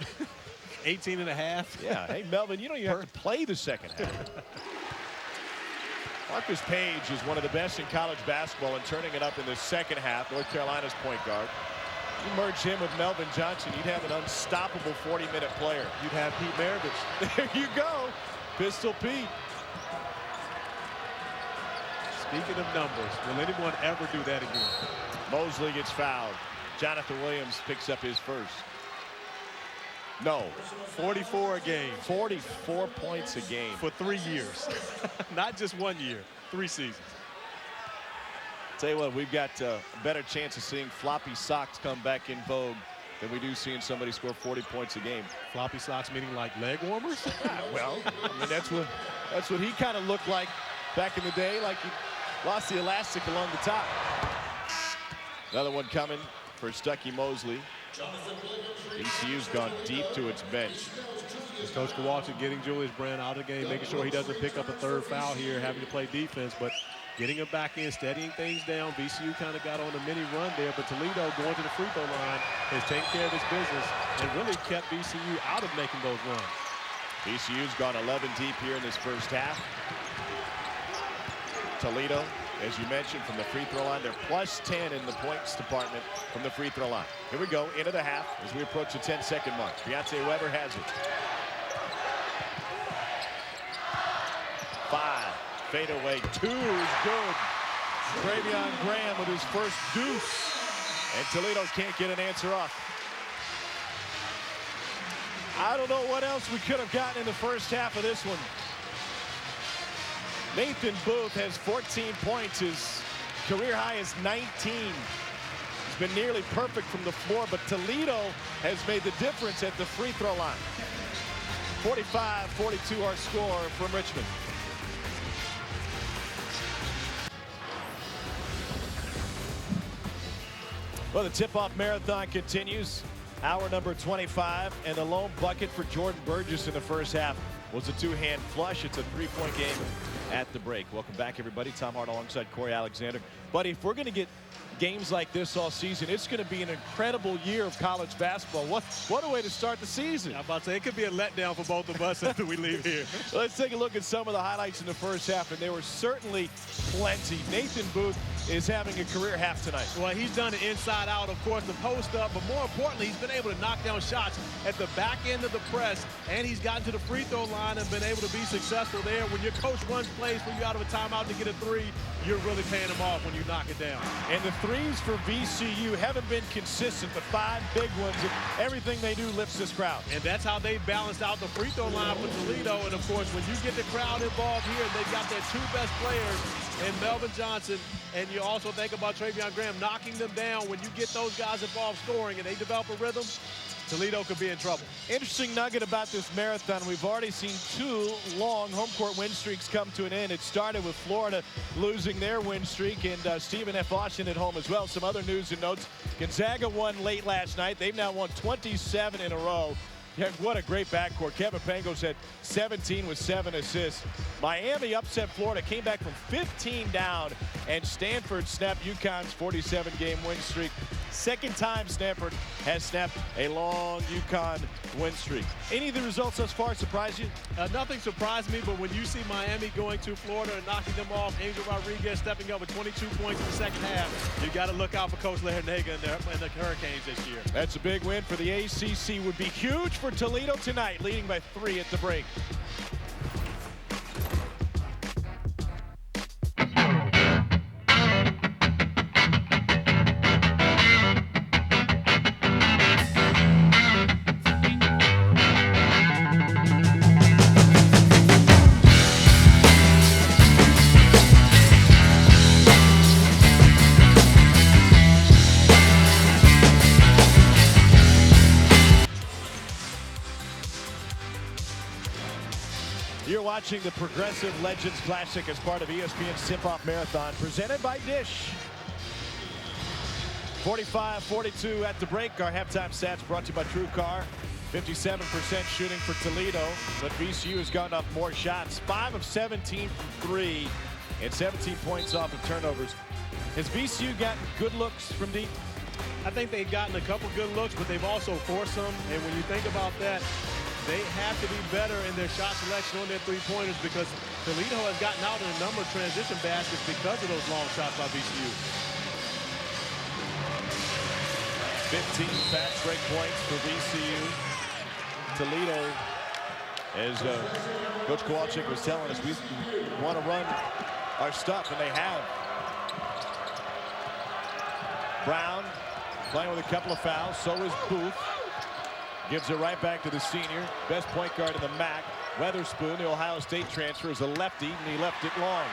18 and a half. Yeah, hey, Melvin, you don't even have to play the second half. Marcus Page is one of the best in college basketball and turning it up in the second half. North Carolina's point guard. You merge him with Melvin Johnson, you'd have an unstoppable 40-minute player. You'd have Pete Maravich. There you go. Pistol Pete. Speaking of numbers, will anyone ever do that again? Mosley gets fouled. Jonathan Williams picks up his first. No. 44 a game. 44 points a game. For 3 years. Not just 1 year, 3 seasons. Tell you what, we've got a better chance of seeing floppy socks come back in vogue than we do seeing somebody score 40 points a game. Floppy socks meaning like leg warmers? Well, I mean, that's what he kind of looked like back in the day, like he lost the elastic along the top. Another one coming for Stuckey Mosley. VCU's gone deep to its bench. As Coach Kowalski getting Julius Brand out of the game, making sure he doesn't pick up a third foul here, having to play defense, but getting him back in, steadying things down. VCU kind of got on a mini run there, but Toledo going to the free throw line has taken care of his business and really kept VCU out of making those runs. VCU's gone 11 deep here in this first half. Toledo, as you mentioned, from the free throw line, they're plus 10 in the points department from the free throw line. Here we go into the half as we approach the 10-second mark. Deontay Weber has it. 5. Fadeaway 2 is good. Travion Graham with his first deuce. And Toledo can't get an answer off. I don't know what else we could have gotten in the first half of this one. Nathan Booth has 14 points. His career high is 19. He's been nearly perfect from the floor, but Toledo has made the difference at the free throw line. 45-42 our score from Richmond. Well, the tip-off marathon continues. Hour number 25, and the lone bucket for Jordan Burgess in the first half was a two-hand flush. It's a three-point game at the break. Welcome back, everybody. Tom Hart alongside Corey Alexander. Buddy, if we're going to get games like this all season, it's going to be an incredible year of college basketball. What a way to start the season. I'm about to say, it could be a letdown for both of us after we leave here. Let's take a look at some of the highlights in the first half, and there were certainly plenty. Nathan Booth is having a career half tonight. Well, he's done it inside out, of course, the post up, but more importantly, he's been able to knock down shots at the back end of the press, and he's gotten to the free throw line and been able to be successful there. When your coach runs plays for you out of a timeout to get a three, you're really paying him off when you knock it down. And the threes for VCU haven't been consistent. The 5 big ones, and everything they do lifts this crowd. And that's how they balanced out the free throw line for Toledo. And of course, when you get the crowd involved here, they've got their 2 best players in Melvin Johnson, and you also think about Travion Graham knocking them down. When you get those guys involved scoring and they develop a rhythm, Toledo could be in trouble. Interesting nugget about this marathon. We've already seen 2 long home court win streaks come to an end. It started with Florida losing their win streak, and Stephen F. Austin at home as well. Some other news and notes. Gonzaga won late last night. They've now won 27 in a row. Yeah, what a great backcourt. Kevin Pangos had 17 with 7 assists. Miami upset Florida, came back from 15 down, and Stanford snapped UConn's 47-game win streak. Second time Stanford has snapped a long UConn win streak. Any of the results thus far surprise you? Nothing surprised me, but when you see Miami going to Florida and knocking them off, Angel Rodriguez stepping up with 22 points in the second half, you got to look out for Coach Larranaga and the Hurricanes this year. That's a big win for the ACC. Would be huge for Toledo tonight, leading by 3 at the break. You're watching the Progressive Legends Classic as part of ESPN's Tip-Off Marathon, presented by Dish. 45-42 at the break. Our halftime stats brought to you by TrueCar. 57% shooting for Toledo, but VCU has gotten up more shots. 5 of 17 from 3, and 17 points off of turnovers. Has VCU gotten good looks from deep? I think they've gotten a couple good looks, but they've also forced them. And when you think about that, they have to be better in their shot selection on their three-pointers because Toledo has gotten out in a number of transition baskets because of those long shots by VCU. 15 fast break points for VCU. Toledo, as Coach Kowalczyk was telling us, we want to run our stuff, and they have. Brown playing with a couple of fouls. So is Booth. Gives it right back to the senior. Best point guard in the MAC. Weatherspoon, the Ohio State transfer, is a lefty, and he left it long.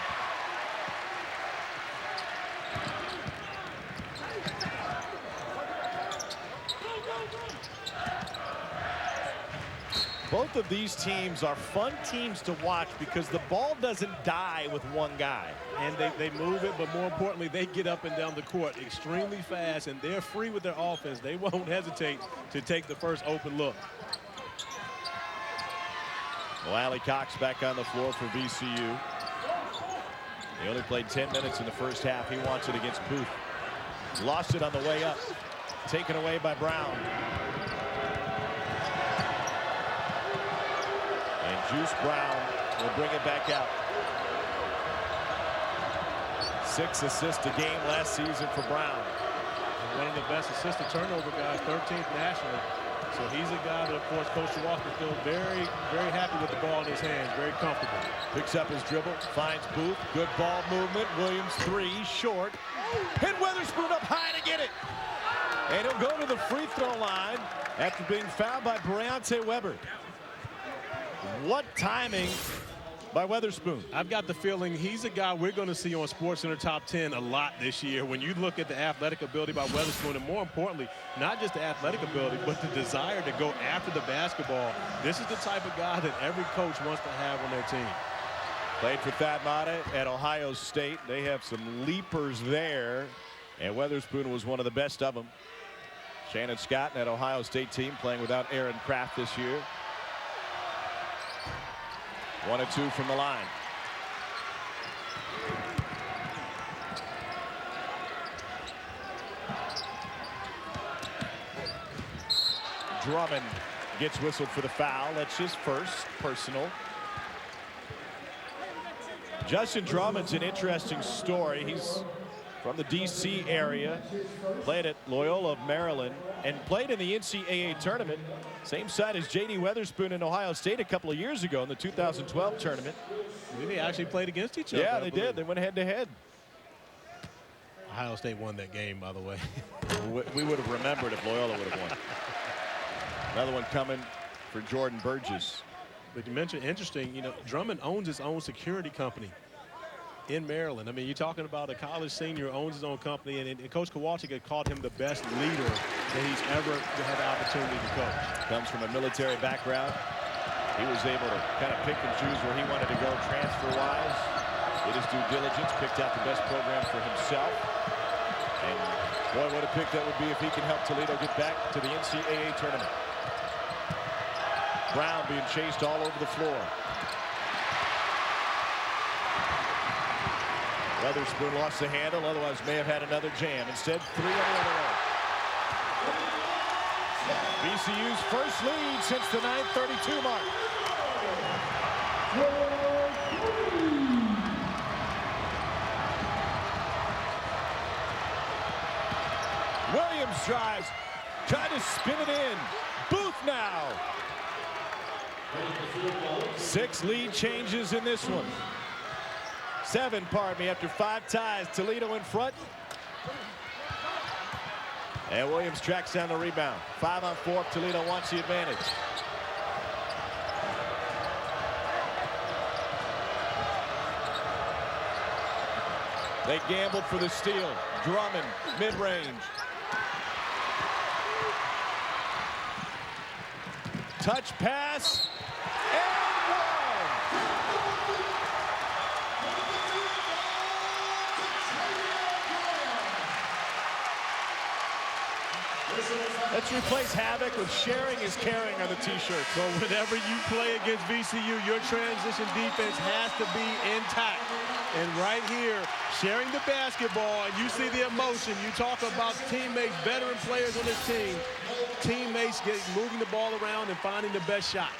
Both of these teams are fun teams to watch because the ball doesn't die with one guy. And they move it, but more importantly, they get up and down the court extremely fast, and they're free with their offense. They won't hesitate to take the first open look. Well, Allie Cox back on the floor for VCU. He only played 10 minutes in the first half. He wants it against Booth. Lost it on the way up. Taken away by Brown. Juice Brown will bring it back out. 6 assists a game last season for Brown. One of the best assist to turnover guys, 13th nationally. So he's a guy that, of course, Coach Walker feels very, very happy with the ball in his hands, very comfortable. Picks up his dribble, finds Booth. Good ball movement. Williams 3, short. Hit Weatherspoon up high to get it. And he'll go to the free throw line after being fouled by Briante Weber. What timing by Weatherspoon. I've got the feeling he's a guy we're going to see on SportsCenter Top 10 a lot this year. When you look at the athletic ability by Weatherspoon, and more importantly, not just the athletic ability, but the desire to go after the basketball. This is the type of guy that every coach wants to have on their team. Played for Thad Matta at Ohio State. They have some leapers there, and Weatherspoon was one of the best of them. Shannon Scott, that Ohio State team, playing without Aaron Kraft this year. 1 and 2 from the line. Drummond gets whistled for the foul. That's his first personal. Justin Drummond's an interesting story. He's from the D.C. area, played at Loyola of Maryland, and played in the NCAA tournament. Same side as J.D. Weatherspoon in Ohio State a couple of years ago in the 2012 tournament. They actually played against each other. Yeah, they did. They went head-to-head. Ohio State won that game, by the way. We would have remembered if Loyola would have won. Another one coming for Jordan Burgess. But you mentioned, interesting, you know, Drummond owns his own security company in Maryland. I mean, you're talking about a college senior who owns his own company, and Coach Kowalczyk had called him the best leader that he's ever had the opportunity to coach. Comes from a military background. He was able to kind of pick and choose where he wanted to go transfer-wise. Did his due diligence, picked out the best program for himself. And boy, what a pick that would be if he can help Toledo get back to the NCAA tournament. Brown being chased all over the floor. Weatherspoon lost the handle, otherwise may have had another jam. Instead, 3 on the other way. VCU's first lead since the 9:32 mark. Williams drives, trying to spin it in. Booth now. 6 lead changes in this one. 7, pardon me, after 5 ties. Toledo in front. And Williams tracks down the rebound. 5 on 4. Toledo wants the advantage. They gambled for the steal. Drummond, mid-range. Touch pass. And one. Let's replace Havoc with sharing is caring on the t-shirt. So whenever you play against VCU, your transition defense has to be intact. And right here, sharing the basketball, and you see the emotion. You talk about teammates, veteran players on this team. teammates moving the ball around and finding the best shot.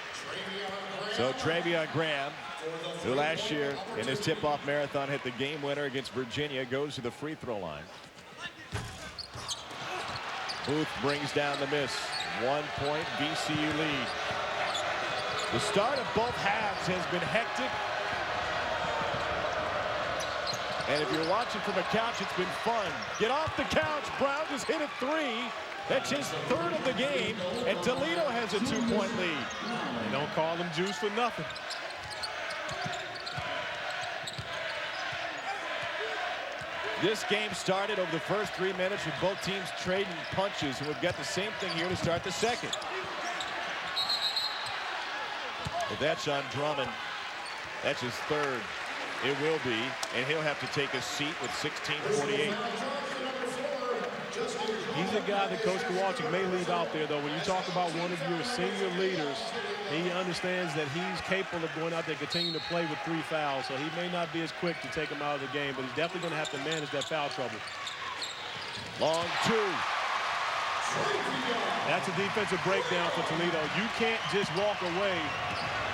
So Travion Graham, who last year in his tip-off marathon hit the game winner against Virginia, goes to the free throw line. Booth brings down the miss. 1 point VCU lead. The start of both halves has been hectic. And if you're watching from a couch, it's been fun. Get off the couch. Brown just hit a 3. That's his 3rd of the game. And Toledo has a 2-point lead. They don't call him Juice for nothing. This game started over the first 3 minutes with both teams trading punches, and we've got the same thing here to start the second. But that's on Drummond. That's his 3rd. It will be, and he'll have to take a seat with 16:48. He's a guy that Coach Kowalczyk may leave out there, though. When you talk about one of your senior leaders, he understands that he's capable of going out there and continuing to play with 3 fouls, so he may not be as quick to take him out of the game, but he's definitely going to have to manage that foul trouble. Long 2. That's a defensive breakdown for Toledo. You can't just walk away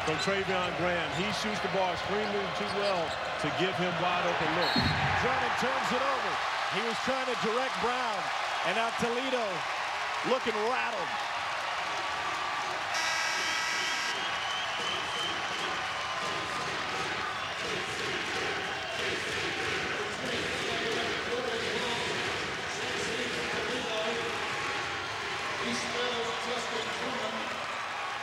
from Travion Graham. He shoots the ball extremely too well to give him wide open look. Drummond turns it over. He was trying to direct Brown, and now Toledo looking rattled.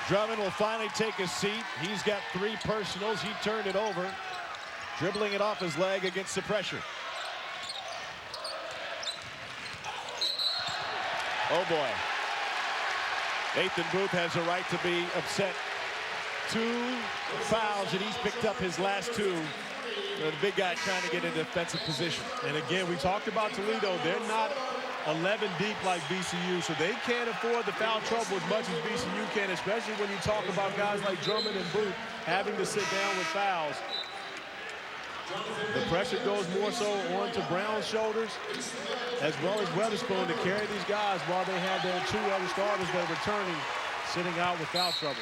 Drummond will finally take a seat. He's got 3 personals. He turned it over, dribbling it off his leg against the pressure. Oh boy. Nathan Booth has a right to be upset. 2 fouls, and he's picked up his last 2. The big guy trying to get in defensive position. And again, we talked about Toledo. They're not 11 deep like VCU, so they can't afford the foul trouble as much as VCU can, especially when you talk about guys like Drummond and Booth having to sit down with fouls. The pressure goes more so onto Brown's shoulders as well as Weatherspoon to carry these guys while they have their 2 other starters that are returning, sitting out with foul trouble.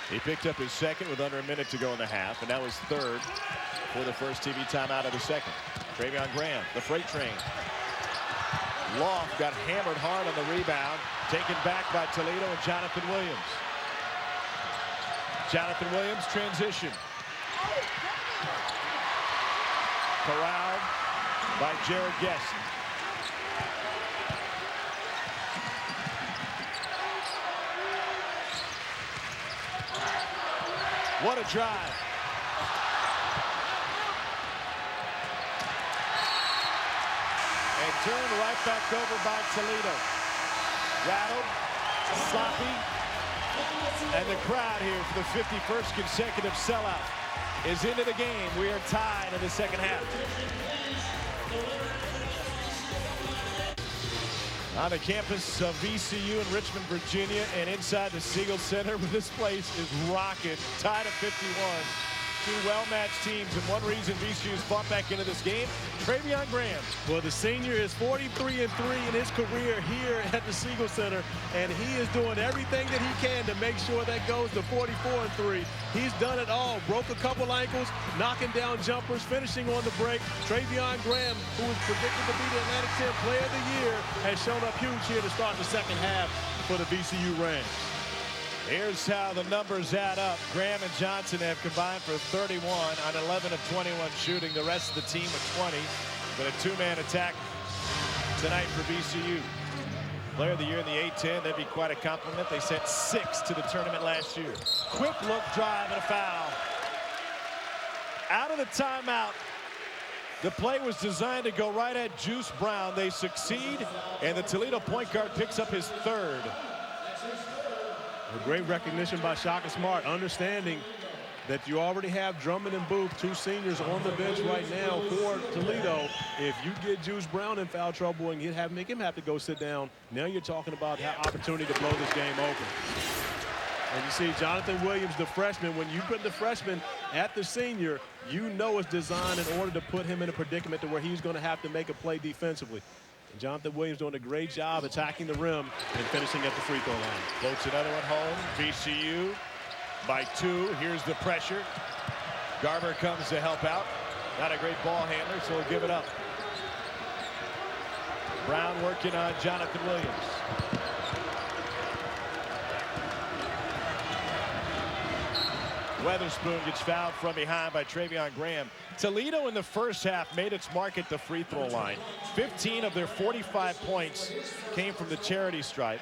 He picked up his 2nd with under a minute to go in the half, and now his 3rd for the first TV timeout of the second. Travion Graham, the freight train. Loft got hammered hard on the rebound, taken back by Toledo and Jonathan Williams. Jonathan Williams transition. Corralled by Jared Guest. What a drive. And turned right back over by Toledo. Rattled, sloppy, and the crowd here for the 51st consecutive sellout is into the game. We are tied in the second half. On the campus of VCU in Richmond, Virginia, and inside the Siegel Center, this place is rocking. Tied at 51. 2 well-matched teams, and one reason VCU's fought back into this game, Travion Graham. Well, the senior is 43-3 in his career here at the Siegel Center, and he is doing everything that he can to make sure that goes to 44-3. He's done it all. Broke a couple ankles, knocking down jumpers, finishing on the break. Travion Graham, who is predicted to be the Atlantic 10 Player of the Year, has shown up huge here to start the second half for the VCU Rams. Here's how the numbers add up. Graham and Johnson have combined for 31 on 11 of 21 shooting. The rest of the team with 20. But a 2-man attack tonight for VCU. Player of the Year in the A-10. That'd be quite a compliment. They sent 6 to the tournament last year. Quick look drive and a foul. Out of the timeout. The play was designed to go right at Juice Brown. They succeed, and the Toledo point guard picks up his 3rd. A great recognition by Shaka Smart, understanding that you already have Drummond and Booth, 2 seniors on the bench right now for Toledo. If you get Juice Brown in foul trouble and make him have to go sit down, now you're talking about the opportunity to blow this game open. And you see Jonathan Williams, the freshman, when you put the freshman at the senior, you know it's designed in order to put him in a predicament to where he's going to have to make a play defensively. Jonathan Williams doing a great job attacking the rim and finishing at the free throw line. Floats another one home. VCU by 2. Here's the pressure. Garber comes to help out. Not a great ball handler, so he'll give it up. Brown working on Jonathan Williams. Weatherspoon gets fouled from behind by Travion Graham. Toledo in the first half made its mark at the free throw line. 15 of their 45 points came from the charity stripe.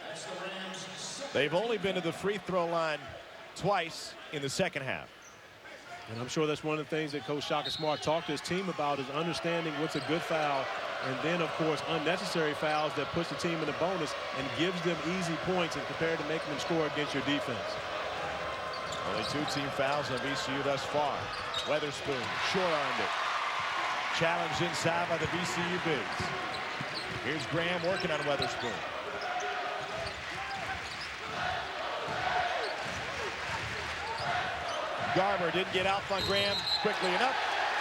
They've only been to the free throw line twice in the second half. And I'm sure that's one of the things that Coach Shaka Smart talked to his team about is understanding what's a good foul, and then, of course, unnecessary fouls that puts the team in a bonus and gives them easy points and compared to making them score against your defense. Only 2 team fouls on VCU thus far. Weatherspoon short-armed it. Challenged inside by the VCU bigs. Here's Graham working on Weatherspoon. Garber didn't get out on Graham quickly enough,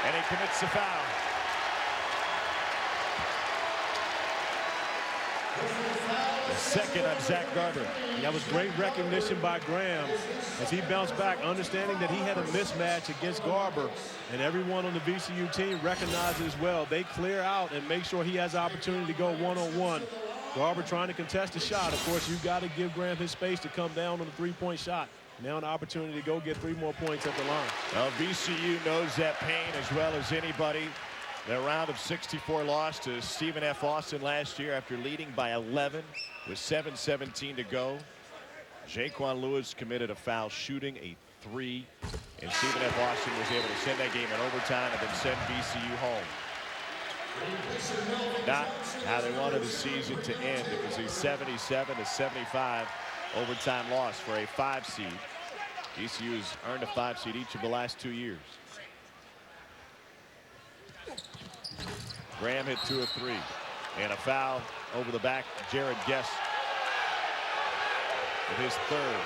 and he commits the foul. Second on Zach Garber. That was great recognition by Graham as he bounced back, understanding that he had a mismatch against Garber, and everyone on the VCU team recognizes as well. They clear out and make sure he has the opportunity to go one-on-one. Garber trying to contest the shot. Of course, you've got to give Graham his space to come down on the three-point shot. Now an opportunity to go get 3 more points at the line. Well, VCU knows that pain as well as anybody. Their round of 64 loss to Stephen F. Austin last year after leading by 11 with 7:17 to go. Jaquan Lewis committed a foul shooting a 3, and Stephen F. Austin was able to send that game in overtime and then send VCU home. Not how they wanted the season to end. It was a 77-75 overtime loss for a 5 seed. VCU has earned a 5 seed each of the last 2 years. Graham hit 2 of 3, and a foul over the back. Jared Guest with his 3rd.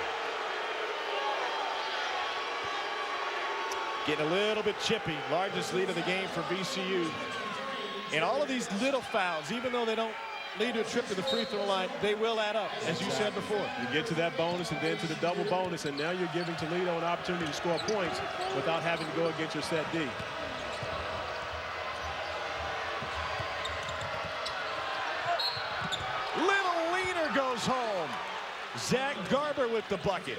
Getting a little bit chippy. Largest lead of the game for VCU. And all of these little fouls, even though they don't lead to a trip to the free throw line, they will add up, as you said before. You get to that bonus and then to the double bonus, and now you're giving Toledo an opportunity to score points without having to go against your set D. Little Wiener goes home. Zach Garber with the bucket.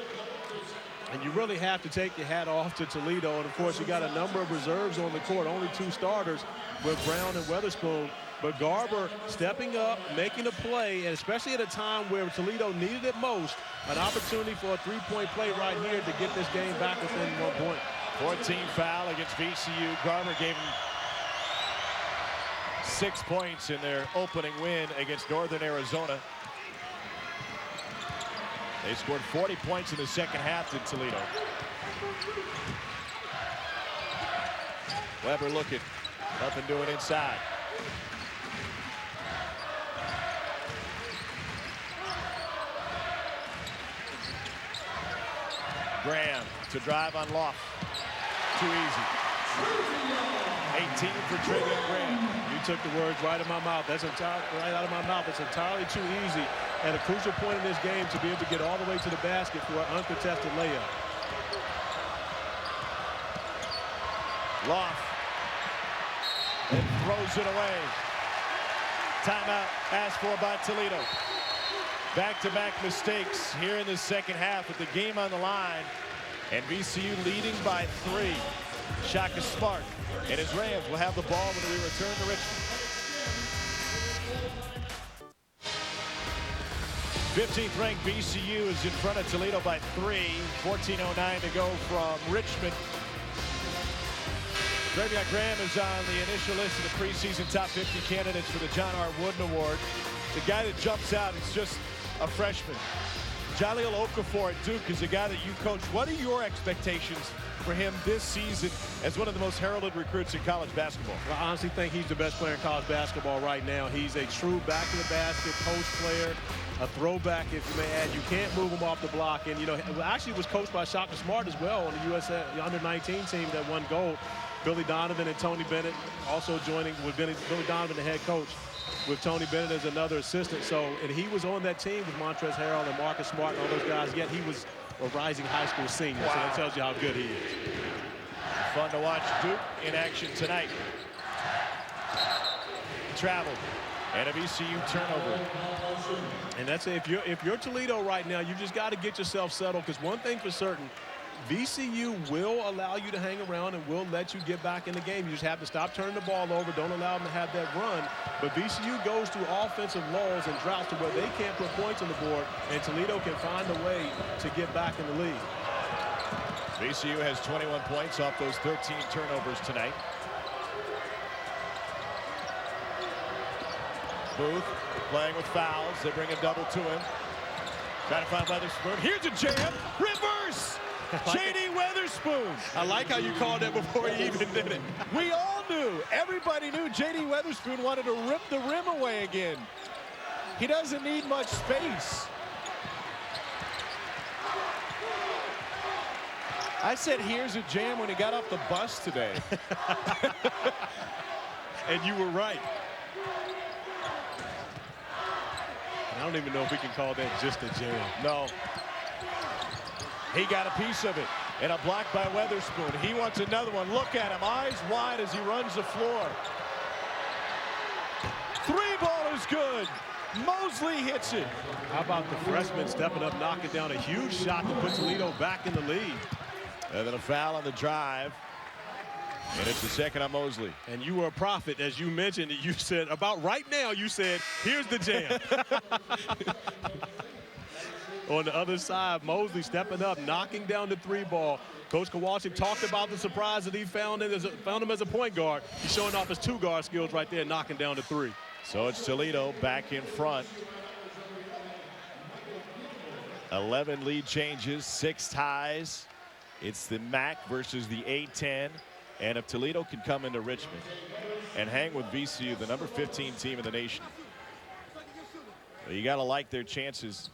And you really have to take your hat off to Toledo. And, of course, you got a number of reserves on the court, only 2 starters with Brown and Weatherspoon. But Garber stepping up, making a play, and especially at a time where Toledo needed it most, an opportunity for a 3-point play right here to get this game back within 1 point. 14 foul against VCU. Garber gave him 6 points in their opening win against Northern Arizona. They scored 40 points in the second half to Toledo. Weber looking, nothing doing inside. Graham to drive on Loft. Too easy. 18 for Travion Graham. You took the words right out of my mouth. That's right out of my mouth. It's entirely too easy at a crucial point in this game to be able to get all the way to the basket for an uncontested layup. Loft. And throws it away. Timeout asked for by Toledo. Back-to-back mistakes here in the second half with the game on the line. And VCU leading by 3. Shaka Smart and his Rams will have the ball when we return to Richmond. 15th ranked VCU is in front of Toledo by 3. 14:09 to go from Richmond. Travion Graham is on the initial list of the preseason top 50 candidates for the John R. Wooden Award. The guy that jumps out is just a freshman. Jaleel Okafor at Duke is a guy that you coach. What are your expectations for him this season as one of the most heralded recruits in college basketball? I honestly think he's the best player in college basketball right now. He's a true back-to-the-basket post player, a throwback, if you may add. You can't move him off the block. And, you know, actually was coached by Shaka Smart as well on the USA under-19 team that won gold. Billy Donovan and Tony Bennett also joining with Billy Donovan, the head coach. with Tony Bennett as another assistant. So, and he was on that team with Montrezl Harrell and Marcus Smart and all those guys, yet he was a rising high school senior. Wow. So that tells you how good he is. Fun to watch Duke in action tonight. Traveled. And a VCU turnover. And that's it. If you're Toledo right now, you just got to get yourself settled, because one thing for certain, VCU will allow you to hang around and will let you get back in the game. You just have to stop turning the ball over. Don't allow them to have that run. But VCU goes through offensive lulls and droughts to where they can't put points on the board, and Toledo can find a way to get back in the lead. VCU has 21 points off those 13 turnovers tonight. Booth playing with fouls. They bring a double to him. Trying to find Weatherspoon. Here's a jam. Reverse. J.D. Weatherspoon. I like how you called that before he even did it. We all knew. Everybody knew J.D. Weatherspoon wanted to rip the rim away again. He doesn't need much space. I said here's a jam when he got off the bus today. And you were right. I don't even know if we can call that just a jam. No. He got a piece of it. And a block by Weatherspoon. He wants another one. Look at him. Eyes wide as he runs the floor. Three ball is good. Mosley hits it. How about the freshman stepping up, knocking down a huge shot to put Toledo back in the lead. And then a foul on the drive. And it's the second on Mosley. And you were a prophet, as you mentioned. You said, about right now, you said, here's the jam. On the other side, Mosley stepping up, knocking down the three ball. Coach Kowalczyk talked about the surprise that he found him as a point guard. He's showing off his two-guard skills right there, knocking down the three. So it's Toledo back in front. 11 lead changes, 6 ties. It's the MAC versus the A-10. And if Toledo can come into Richmond and hang with VCU, the number 15 team in the nation, well, you got to like their chances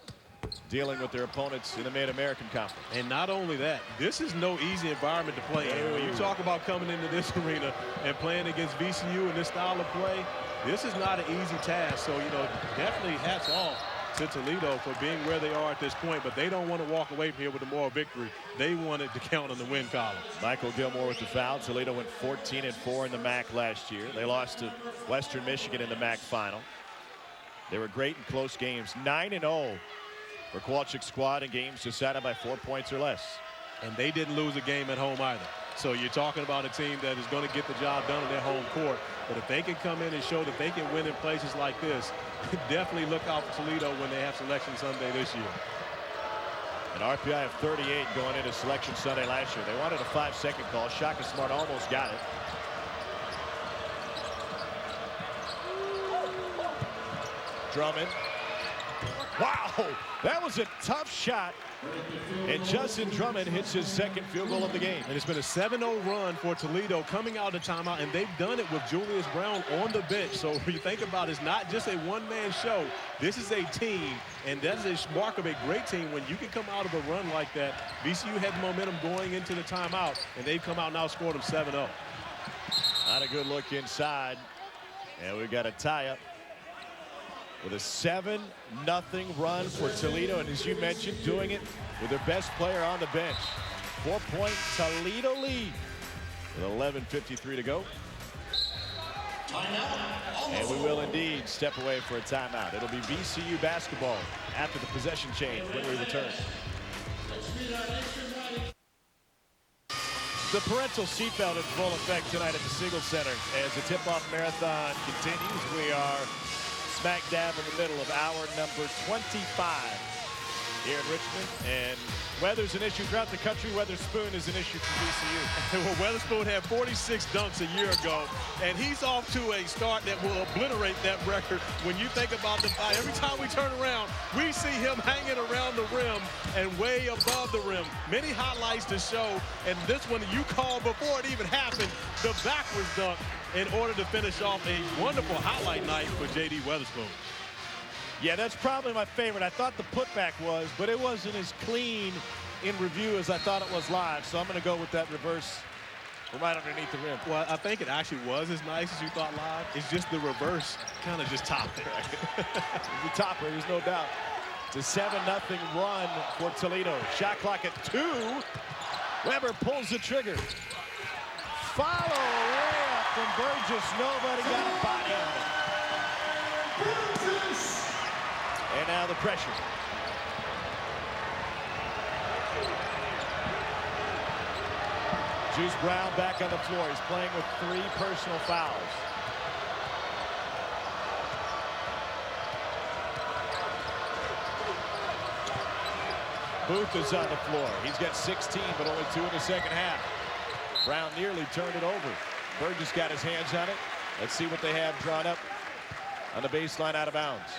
dealing with their opponents in the Mid-American Conference. And not only that, this is no easy environment to play in. When you talk about coming into this arena and playing against VCU in this style of play, this is not an easy task. So, you know, definitely hats off to Toledo for being where they are at this point, but they don't want to walk away from here with a moral victory. They want it to count on the win column. Michael Gilmore with the foul. Toledo went 14-4 in the MAC last year. They lost to Western Michigan in the MAC final. They were great in close games. 9-0 for Kowalczyk's squad in games decided by 4 points or less. And they didn't lose a game at home either. So you're talking about a team that is going to get the job done in their home court. But if they can come in and show that they can win in places like this, definitely look out for Toledo when they have Selection Sunday this year. An RPI of 38 going into Selection Sunday last year. They wanted a 5-second call. Shaka Smart almost got it. Drummond. Wow, that was a tough shot. And Justin Drummond hits his second field goal of the game. And it's been a 7-0 run for Toledo coming out of timeout, and they've done it with Julius Brown on the bench. So when you think about it, it's not just a one-man show. This is a team, and that is a mark of a great team when you can come out of a run like that. VCU had the momentum going into the timeout, and they've come out and now scored them 7-0. Not a good look inside. And we've got a tie-up with a 7-0 run for Toledo, and as you mentioned, doing it with their best player on the bench. 4-point Toledo lead with 11:53 to go. And we will indeed step away for a timeout. It'll be VCU basketball after the possession change when we return. The parental seatbelt in full effect tonight at the Siegel Center as the tip-off marathon continues. We are smack dab in the middle of hour number 25 here in Richmond, and weather's an issue throughout the country. Weatherspoon is an issue for VCU. Well, Weatherspoon had 46 dunks a year ago, and he's off to a start that will obliterate that record. When you think about the fight, every time we turn around, we see him hanging around the rim and way above the rim. Many highlights to show, and this one you called before it even happened, the backwards dunk, in order to finish off a wonderful highlight night for J.D. Weatherspoon. Yeah, that's probably my favorite. I thought the putback was, but it wasn't as clean in review as I thought it was live. So I'm going to go with that reverse right underneath the rim. Well, I think it actually was as nice as you thought live. It's just the reverse kind of just topped it. The topper, there's no doubt. It's a 7-0 run for Toledo. Shot clock at 2. Weber pulls the trigger. Follow layup from Burgess. Nobody got a body on it. And now the pressure. Juice Brown back on the floor. He's playing with 3 personal fouls. Booth is on the floor. He's got 16, but only 2 in the second half. Brown nearly turned it over. Burgess got his hands on it. Let's see what they have drawn up on the baseline out of bounds.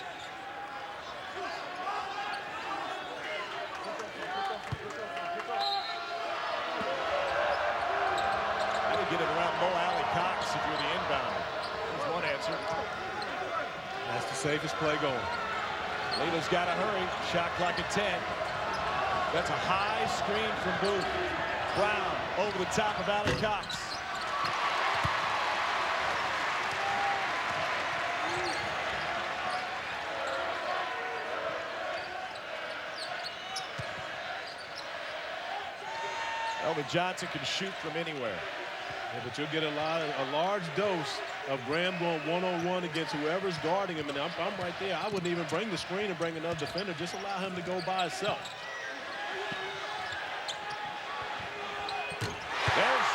How to get it around Mo Alley Cox if you're the inbounder? There's one answer. That's the safest play going. Toledo's got to hurry. Shot clock at 10. That's a high screen from Booth. Brown over the top of Alley Cox. Elvin Johnson can shoot from anywhere. Yeah, but you'll get a large dose of Graham going one-on-one against whoever's guarding him. And I'm right there. I wouldn't even bring the screen and bring another defender. Just allow him to go by himself. There's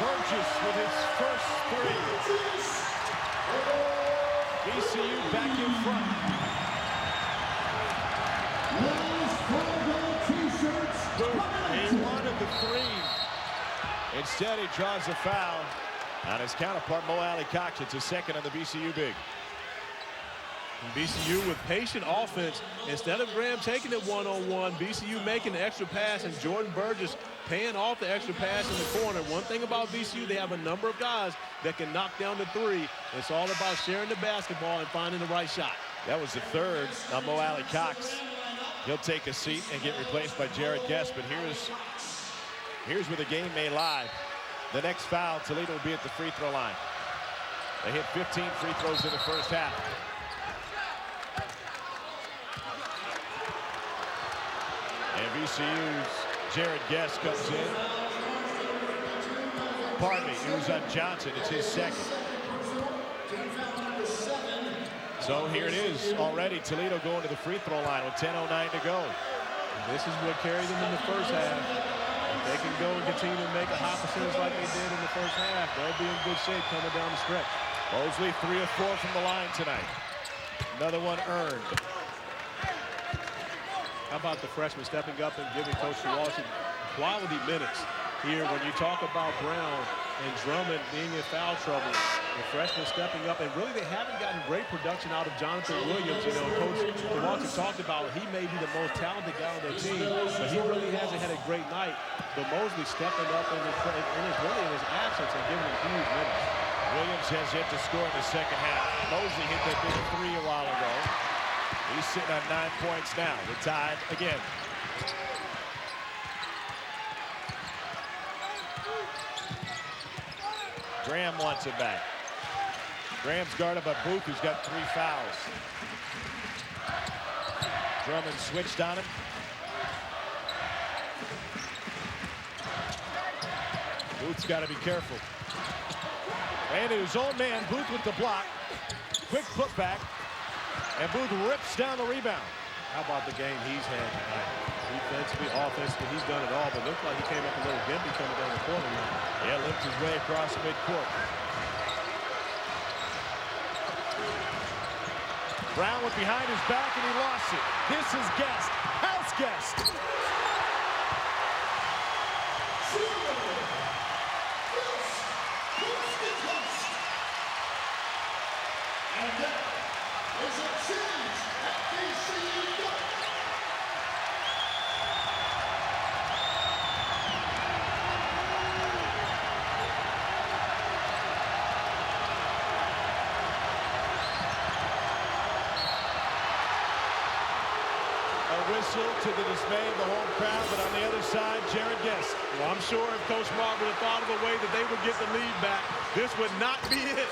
Burgess with his first 3. VCU back in front. He wanted the 3. Instead, he draws a foul on his counterpart, Mo Alley Cox. It's his second on the VCU big. And VCU with patient offense. Instead of Graham taking it one-on-one, VCU making the extra pass and Jordan Burgess paying off the extra pass in the corner. One thing about VCU, they have a number of guys that can knock down the 3. It's all about sharing the basketball and finding the right shot. That was the 3rd on Mo Alley Cox. He'll take a seat and get replaced by Jared Guest, but here's where the game may lie. The next foul, Toledo will be at the free throw line. They hit 15 free throws in the first half. And VCU's Jared Guest comes in. Pardon me, it was on Johnson. It's his second. So here it is already. Toledo going to the free throw line with 10:09 to go. And this is what carried them in the first half. If they can go and continue to make a high percentage like they did in the first half, they'll be in good shape coming down the stretch. Mosley 3 of 4 from the line tonight. Another one earned. How about the freshman stepping up and giving Coach Washington quality minutes here when you talk about Brown and Drummond being in foul trouble. The freshman stepping up, and really they haven't gotten great production out of Jonathan Williams. You know, Coach Walton talked about he may be the most talented guy on their team, but he really hasn't had a great night. But Mosley stepping up in his absence and giving him huge minutes. Williams has yet to score in the second half. Mosley hit that big 3 a while ago. He's sitting on 9 points now. We're tied again. Graham wants it back. Graham's guarded by Booth, who's got 3 fouls. Drummond switched on him. Booth's got to be careful. And his own man, Booth with the block. Quick putback. And Booth rips down the rebound. How about the game he's had tonight? Defensively, offensively, he's done it all, but looks like he came up a little gimpy coming down the court line. Yeah, limped his way across midcourt. Brown went behind his back and he lost it. This is Guest. House Guest. And that is a change at VCU. A whistle to the dismay of the home crowd, but on the other side, Jared Guest Well, I'm sure if Coach Smart would have thought of a way that they would get the lead back, this would not be it.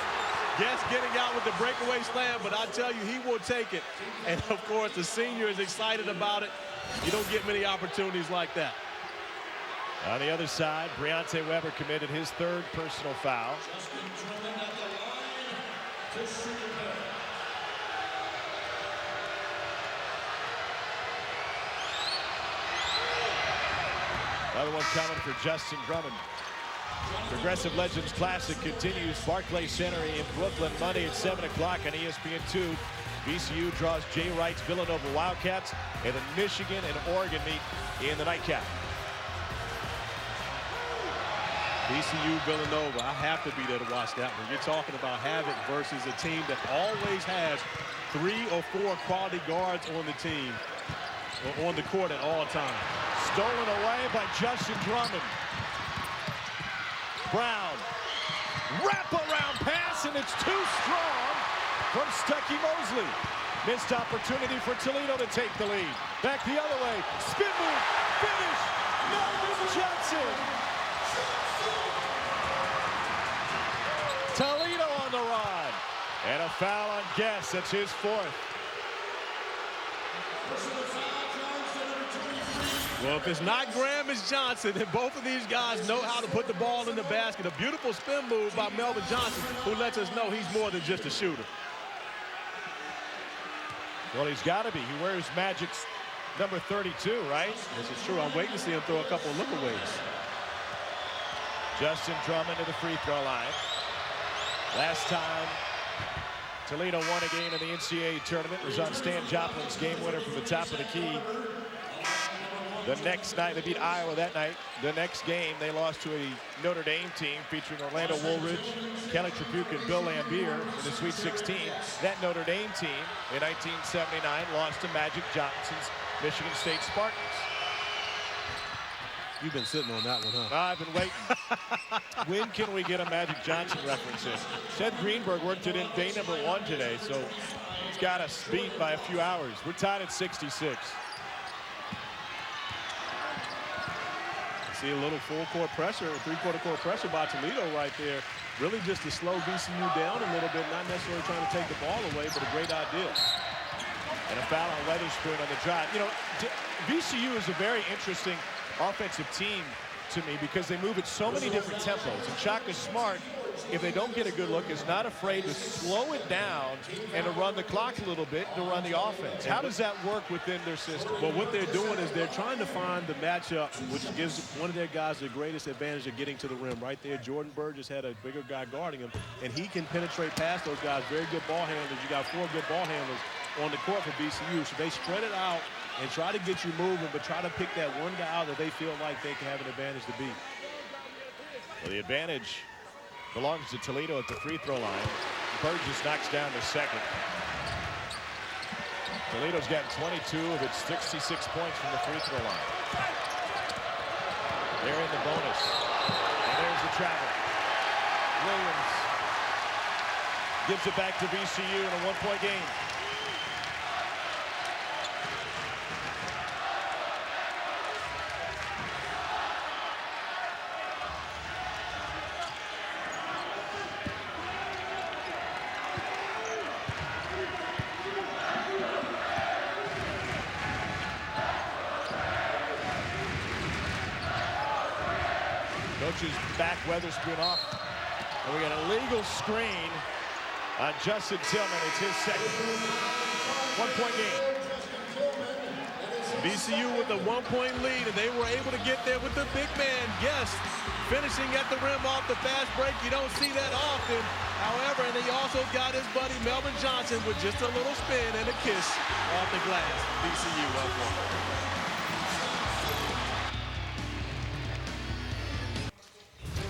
Guess getting out with the breakaway slam, but I tell you, he will take it. And, of course, the senior is excited about it. You don't get many opportunities like that. On the other side, Briante Weber committed his third personal foul. Another one coming for Justin Drummond. Progressive Legends Classic continues. Barclays Center in Brooklyn Monday at 7 o'clock on ESPN2. VCU draws Jay Wright's Villanova Wildcats, and then Michigan and Oregon meet in the nightcap. VCU Villanova, I have to be there to watch that one. You're talking about Havoc versus a team that always has 3 or 4 quality guards on the team, or on the court at all times. Stolen away by Justin Drummond. Brown. Wrap-around pass, and it's too strong from Stuckey Mosley. Missed opportunity for Toledo to take the lead. Back the other way. Spin move. Finish. Melvin Johnson. Toledo on the run. And a foul on Guess. That's his 4th. Well, if it's not Graham, it's Johnson, and both of these guys know how to put the ball in the basket. A beautiful spin move by Melvin Johnson, who lets us know he's more than just a shooter. Well, he's got to be. He wears Magic's number 32, right? This is true. I'm waiting to see him throw a couple of lookaways. Justin Drummond to the free throw line. Last time Toledo won a game in the NCAA tournament was on Stan Joplin's game winner from the top of the key. The next night, they beat Iowa that night. The next game, they lost to a Notre Dame team featuring Orlando Woolridge, Kelly Tribune, and Bill Lambier in the Sweet 16. That Notre Dame team in 1979 lost to Magic Johnson's Michigan State Spartans. You've been sitting on that one, huh? I've been waiting. When can we get a Magic Johnson reference in? Seth Greenberg worked it in day number 1 today, so he's got us beat by a few hours. We're tied at 66. See a little full court pressure, three-quarter court pressure by Toledo right there. Really just to slow VCU down a little bit, not necessarily trying to take the ball away, but a great idea. And a foul on Weatherspoon on the drive. You know, VCU is a very interesting offensive team to me because they move at so many different tempos. And Shaka Smart, if they don't get a good look, is not afraid to slow it down and to run the clock a little bit, to run the offense. How does that work within their system? Well, what they're doing is they're trying to find the matchup, which gives one of their guys the greatest advantage of getting to the rim. Right there, Jordan Burgess had a bigger guy guarding him, and he can penetrate past those guys. Very good ball handlers. You got 4 good ball handlers on the court for VCU. So they spread it out and try to get you moving, but try to pick that one guy out that they feel like they can have an advantage to beat. Well, the advantage belongs to Toledo at the free throw line. Burgess knocks down the second. Toledo's gotten 22 of its 66 points from the free throw line. They're in the bonus. And there's the travel. Williams gives it back to VCU in a 1-point game. Coaches back Weatherspoon off. And we got a legal screen on Justin Tillman. It's his second 1-point game. VCU with a 1-point lead, and they were able to get there with the big man, Guess, finishing at the rim off the fast break. You don't see that often. However, and he also got his buddy Melvin Johnson with just a little spin and a kiss off the glass. VCU up 1.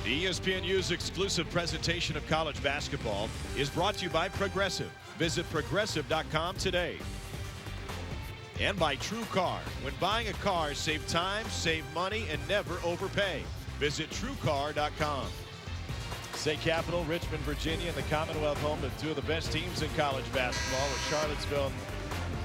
The ESPNU's exclusive presentation of college basketball is brought to you by Progressive. Visit progressive.com today. And by TrueCar. When buying a car, save time, save money, and never overpay. Visit TrueCar.com. State capital, Richmond, Virginia, and the Commonwealth home to 2 of the best teams in college basketball with Charlottesville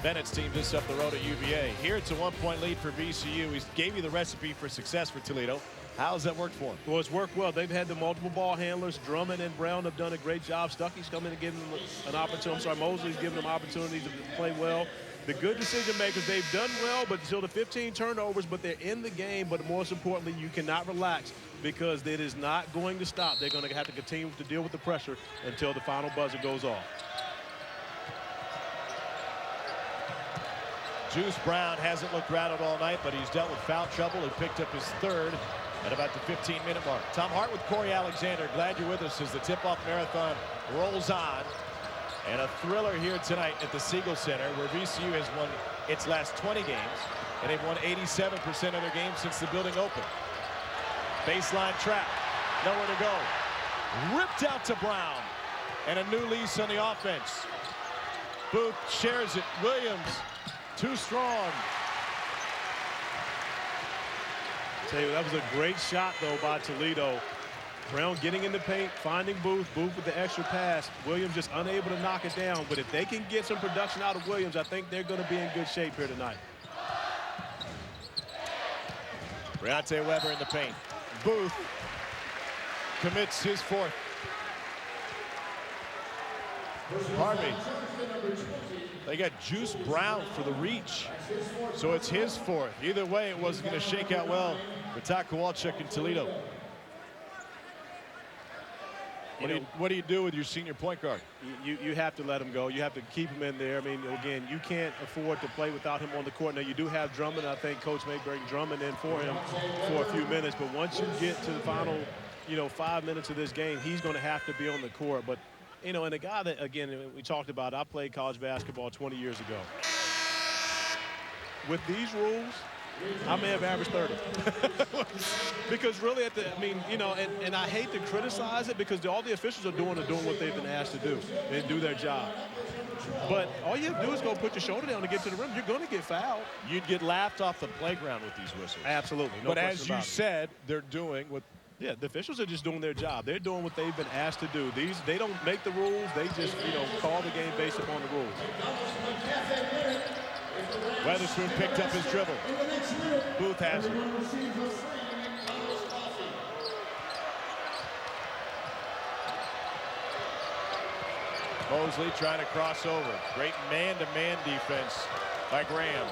Bennett's team just up the road at UVA. Here it's a 1-point lead for VCU. He gave you the recipe for success for Toledo. How's that worked for him? Well, it's worked well. They've had the multiple ball handlers. Drummond and Brown have done a great job. Stuckey's come in and given them an opportunity. Mosley's given them opportunities to play well. The good decision makers, they've done well, but still the 15 turnovers, but they're in the game. But most importantly, you cannot relax because it is not going to stop. They're going to have to continue to deal with the pressure until the final buzzer goes off. Juice Brown hasn't looked rattled all night, but he's dealt with foul trouble. He picked up his third at about the 15-minute mark. Tom Hart with Corey Alexander. Glad you're with us as the tip-off marathon rolls on. And a thriller here tonight at the Siegel Center, where VCU has won its last 20 games, and they've won 87% of their games since the building opened. Baseline trap, nowhere to go. Ripped out to Brown, and a new lease on the offense. Booth shares it. Williams, too strong. Tell you, that was a great shot, though, by Toledo. Brown getting in the paint, finding Booth. Booth with the extra pass. Williams just unable to knock it down. But if they can get some production out of Williams, I think they're going to be in good shape here tonight. Briante Weber in the paint. Booth commits his fourth. Harvey. They got Juice Brown for the reach. So it's his fourth. Either way, it wasn't going to shake out well for Todd Kowalczyk in Toledo. What do you do with your senior point guard? You have to let him go. You have to keep him in there. I mean, again, you can't afford to play without him on the court. Now, you do have Drummond. I think Coach may bring Drummond in for him for a few minutes. But once you get to the final, 5 minutes of this game, he's going to have to be on the court. But, and a guy that, again, we talked about, I played college basketball 20 years ago. With these rules, I may have averaged 30. Because really, and I hate to criticize it because all the officials are doing what they've been asked to do and do their job. But all you have to do is go put your shoulder down to get to the rim. You're going to get fouled. You'd get laughed off the playground with these whistles. Absolutely. But as you said, they're doing what. Yeah, the officials are just doing their job. They're doing what they've been asked to do. They don't make the rules. They just, call the game based upon the rules. Weatherspoon picked up his dribble. Booth has it. Mosley trying to cross over. Great man-to-man defense by Graham.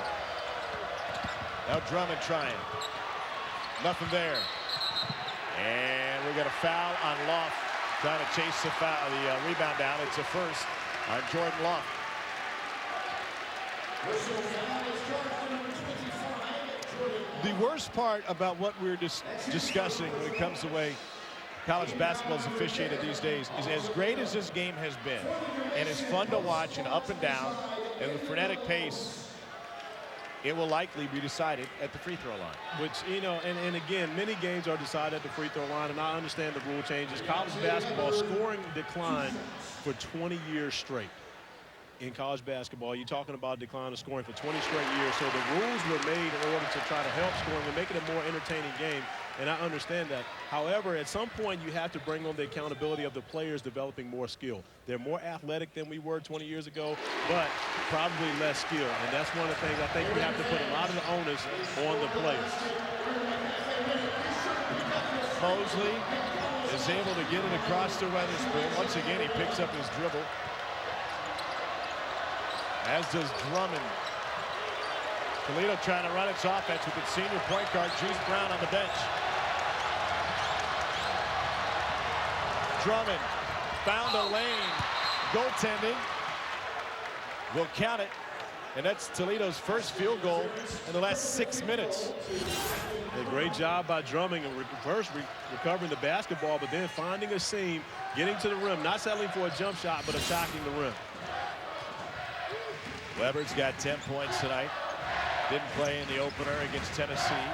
Now Drummond trying. Nothing there. And we got a foul on Loft. Trying to chase the rebound down. It's a first on Jordan Loft. The worst part about what we're discussing when it comes to the way college basketball is officiated these days is, as great as this game has been and as fun to watch and up and down and the frenetic pace, it will likely be decided at the free throw line. Which, and again, many games are decided at the free throw line, and I understand the rule changes. College basketball scoring declined for 20 years straight. In college basketball, you're talking about decline of scoring for 20 straight years. So the rules were made in order to try to help scoring and make it a more entertaining game, and I understand that. However, at some point, you have to bring on the accountability of the players developing more skill. They're more athletic than we were 20 years ago, but probably less skill, and that's one of the things I think we have to put a lot of the onus on the players. Mosley is able to get it across to Weatherspoon. Once again, he picks up his dribble. As does Drummond. Toledo trying to run its offense with its senior point guard, Juice Brown, on the bench. Drummond found a lane. Goaltending. Will count it. And that's Toledo's first field goal in the last 6 minutes. A great job by Drummond and first recovering the basketball, but then finding a seam, getting to the rim, not settling for a jump shot, but attacking the rim. Weber's got 10 points tonight. Didn't play in the opener against Tennessee.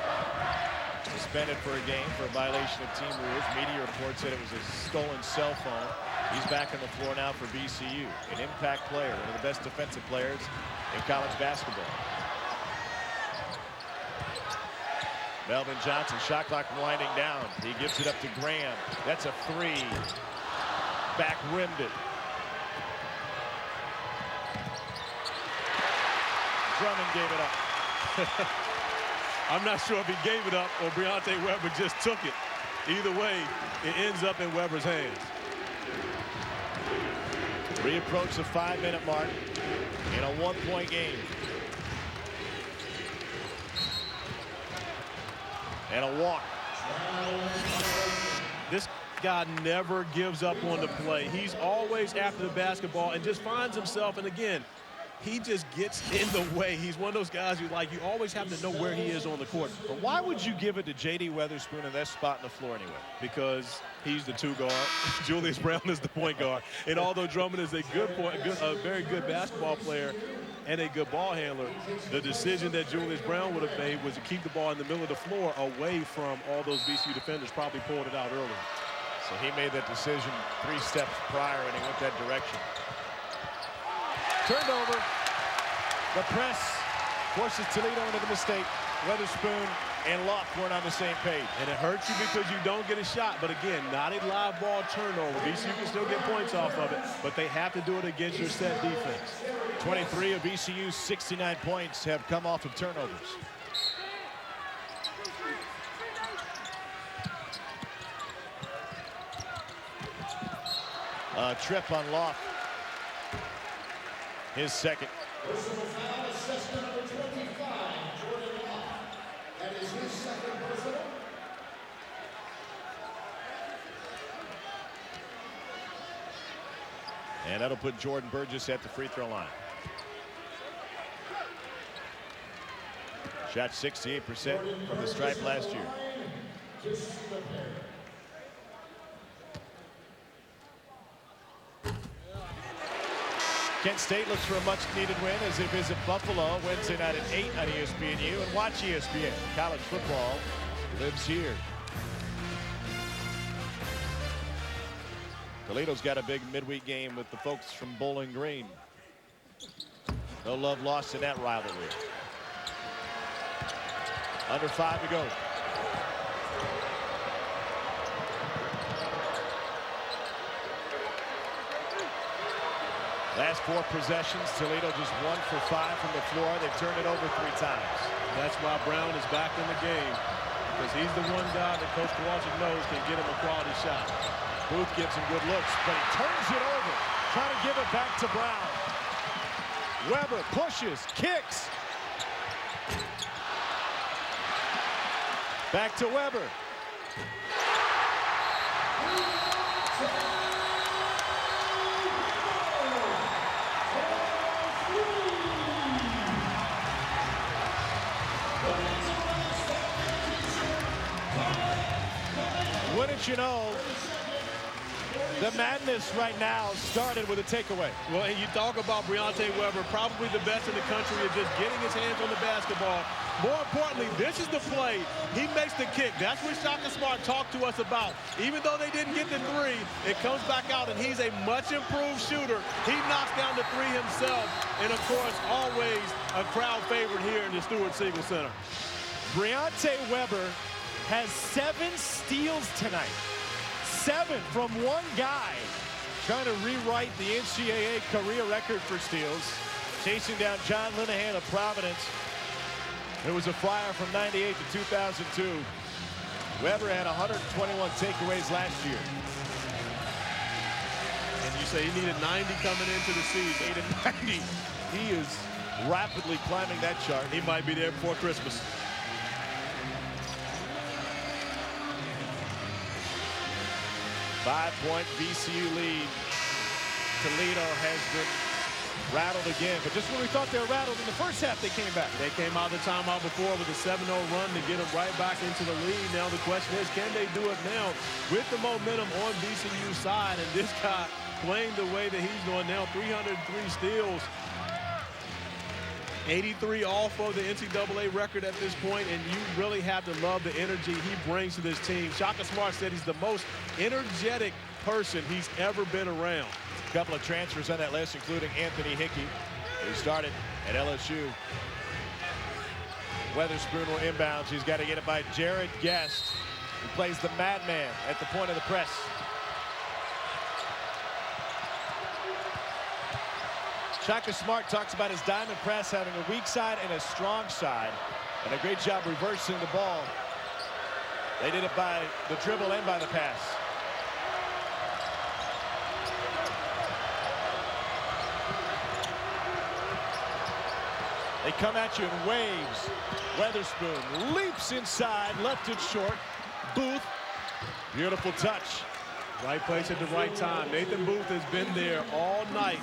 Suspended for a game for a violation of team rules. Media reports said it was a stolen cell phone. He's back on the floor now for VCU. An impact player, one of the best defensive players in college basketball. Melvin Johnson, shot clock winding down. He gives it up to Graham. That's a three. Back rimmed it. Drummond gave it up. I'm not sure if he gave it up or Briante Weber just took it. Either way, it ends up in Weber's hands. We approach the 5-minute mark in a 1-point game. And a walk. This guy never gives up on the play. He's always after the basketball and just finds himself, and again, he just gets in the way. He's one of those guys who, like, you always have to know where he is on the court. But why would you give it to J.D. Weatherspoon in that spot in the floor anyway? Because he's the 2 guard. Julius Brown is the point guard. And although Drummond is a very good basketball player and a good ball handler, the decision that Julius Brown would have made was to keep the ball in the middle of the floor away from all those VCU defenders, probably pulled it out earlier. So he made that decision 3 steps prior, and he went that direction. Turned over. The press forces Toledo into the mistake. Weatherspoon and Locke weren't on the same page. And it hurts you because you don't get a shot. But again, not a live ball turnover. VCU can still get points off of it, but they have to do it against your set defense. 23 of VCU's 69 points have come off of turnovers. A trip on Locke. His second. Personal foul, assessment number 25, Jordan Locke. That is his second personal. And that'll put Jordan Burgess at the free throw line. Shot 68% from the stripe last year. Kent State looks for a much-needed win as they visit Buffalo Wednesday night at 8 on ESPNU. And watch ESPN. College football lives here. Toledo's got a big midweek game with the folks from Bowling Green. No love lost in that rivalry. Under 5 to go. Last 4 possessions, Toledo just 1 for 5 from the floor. They've turned it over 3 times. That's why Brown is back in the game, because he's the one guy that Coach Kowalczyk knows can get him a quality shot. Booth gets some good looks, but he turns it over, trying to give it back to Brown. Weber pushes, kicks. Back to Weber. Wouldn't you know, the madness right now started with a takeaway. Well, and you talk about Briante Weber, probably the best in the country at just getting his hands on the basketball. More importantly, this is the play. He makes the kick. That's what Shaka Smart talked to us about. Even though they didn't get the 3, it comes back out, and he's a much improved shooter. He knocks down the 3 himself, and of course, always a crowd favorite here in the Stewart Siegel Center. Briante Weber has 7 steals tonight. 7 from one guy. Trying to rewrite the NCAA career record for steals. Chasing down John Linehan of Providence. It was a flyer from 98 to 2002. Weber had 121 takeaways last year. And you say he needed 90 coming into the season. 8 and 90. He is rapidly climbing that chart. He might be there before Christmas. Five-point VCU lead. Toledo has been rattled again, but just when we thought they were rattled in the first half, they came back. They came out of the timeout before with a 7-0 run to get them right back into the lead. Now the question is, can they do it now with the momentum on VCU's side? And this guy playing the way that he's doing now, 303 steals, 83 off of the NCAA record at this point, and you really have to love the energy he brings to this team. Shaka Smart said he's the most energetic person he's ever been around. A couple of transfers on that list, including Anthony Hickey, who started at LSU. Weatherspoon will inbounds. He's got to get it by Jared Guest, who plays the madman at the point of the press. Shaka Smart talks about his diamond press having a weak side and a strong side, and a great job reversing the ball. They did it by the dribble and by the pass. They come at you in waves. Weatherspoon leaps inside, left it short. Booth, beautiful touch. Right place at the right time. Nathan Booth has been there all night.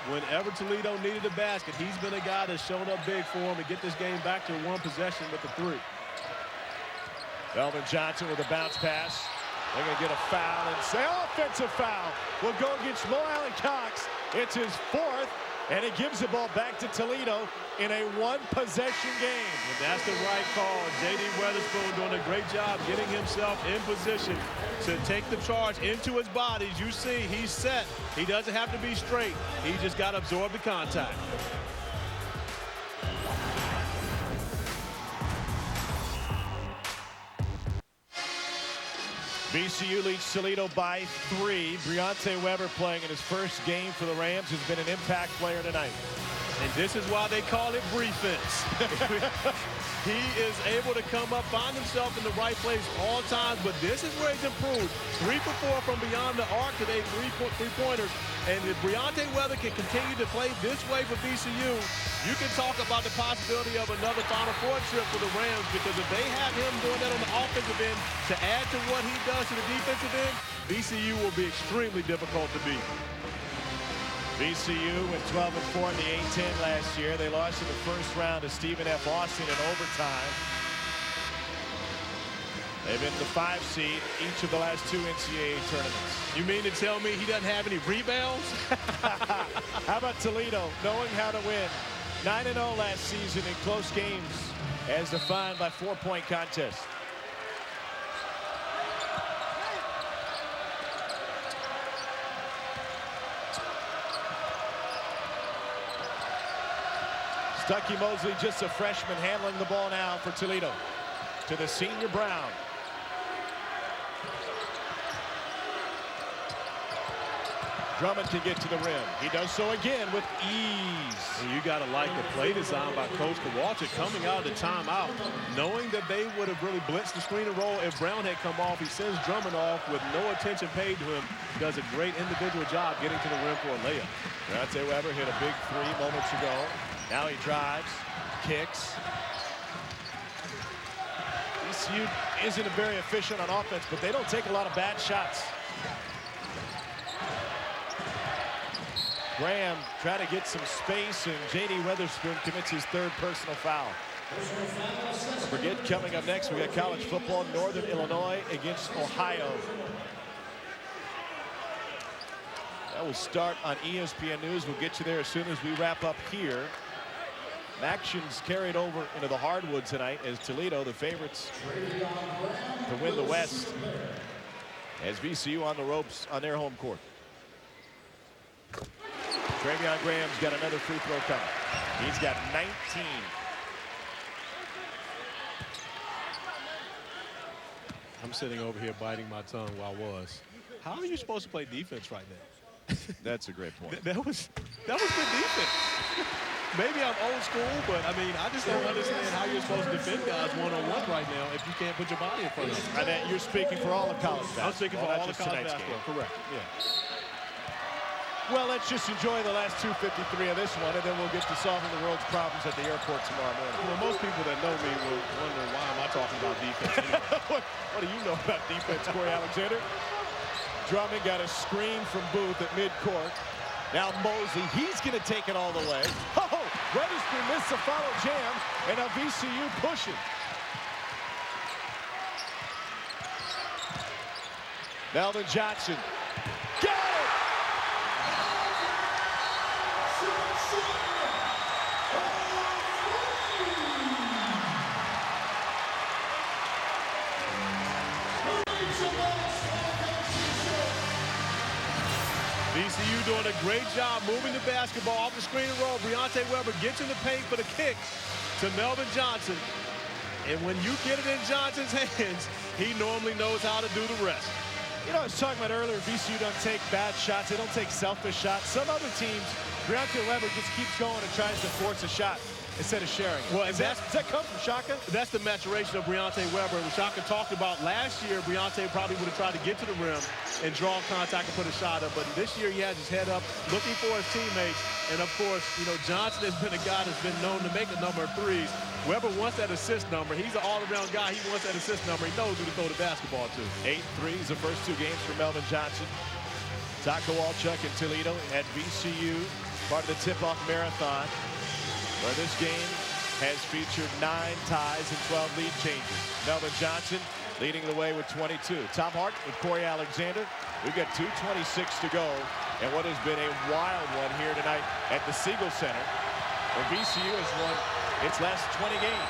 Whenever Toledo needed a basket, he's been a guy that's shown up big for him to get this game back to one possession with the three. Melvin Johnson with a bounce pass. They're going to get a foul and say offensive foul. Will go against Mo Allen Cox. It's his fourth, and it gives the ball back to Toledo in a one-possession game. And that's the right call. J.D. Weatherspoon doing a great job getting himself in position to take the charge into his body. As you see, he's set. He doesn't have to be straight. He just got to absorb the contact. VCU leads Toledo by 3. Briante Weber playing in his first game for the Rams has been an impact player tonight. And this is why they call it defense. He is able to come up, find himself in the right place all times, but this is where he's improved. 3 for 4 from beyond the arc today, three-pointers. And if Briante Weber can continue to play this way for VCU, you can talk about the possibility of another Final Four trip for the Rams, because if they have him doing that on the offensive end to add to what he does to the defensive end, VCU will be extremely difficult to beat. VCU went 12-4 in the A-10 last year. They lost in the first round to Stephen F. Austin in overtime. They've been the 5 seed each of the last 2 NCAA tournaments. You mean to tell me he doesn't have any rebounds? How about Toledo knowing how to win? 9-0 last season in close games as defined by 4-point contests. Stuckey Mosley, just a freshman, handling the ball now for Toledo. To the senior Brown. Drummond can get to the rim. He does so again with ease. And you got to like the play design by Coach Kowalczyk coming out of the timeout, knowing that they would have really blitzed the screen and roll if Brown had come off. He sends Drummond off with no attention paid to him. Does a great individual job getting to the rim for a layup. Briante Weber hit a big 3 moments ago. Now he drives, kicks. VCU isn't very efficient on offense, but they don't take a lot of bad shots. Graham trying to get some space, and J.D. Weatherspoon commits his 3rd personal foul. Forget coming up next. We got college football, Northern Illinois against Ohio. That will start on ESPN News. We'll get you there as soon as we wrap up here. Action's carried over into the hardwood tonight as Toledo, the favorites to win the West, as VCU on the ropes on their home court. Travion Graham's got another free throw coming. He's got 19. I'm sitting over here biting my tongue while I was. How are you supposed to play defense right now? That's a great point. That was good defense. Maybe I'm old school, but I mean, I just don't understand how you're supposed to defend guys one-on-one right now if you can't put your body in front of them. And you're speaking for all of college basketball. I'm speaking for all of college basketball. Correct. Yeah. Well, let's just enjoy the last 2:53 of this one, and then we'll get to solving the world's problems at the airport tomorrow morning. You know, most people that know me will wonder, why am I talking about defense anyway? What do you know about defense, Corey Alexander? Drummond got a screen from Booth at midcourt. Now Mosley, he's going to take it all the way. Oh, Weatherspoon missed the follow jam, and now VCU pushing. Melvin Johnson. Got it! VCU doing a great job moving the basketball off the screen and roll. Briante Weber gets in the paint for the kick to Melvin Johnson. And when you get it in Johnson's hands, he normally knows how to do the rest. You know, I was talking about earlier, VCU don't take bad shots. They don't take selfish shots. Some other teams Brionte Weber just keeps going and tries to force a shot instead of sharing. Well, does that come from Shaka? That's the maturation of Brionte Weber. When Shaka talked about last year, Brionte probably would have tried to get to the rim and draw contact and put a shot up. But this year, he has his head up, looking for his teammates. And, of course, you know, Johnson has been a guy that's been known to make a number of threes. Weber wants that assist number. He's an all-around guy. He wants that assist number. He knows who to throw the basketball to. 8 threes the first 2 games for Melvin Johnson. Taco Walchuk in Toledo at VCU, part of the tip-off marathon, where this game has featured 9 ties and 12 lead changes. Melvin Johnson leading the way with 22. Tom Hart with Corey Alexander. We've got 2:26 to go, and what has been a wild one here tonight at the Siegel Center, where VCU has won its last 20 games.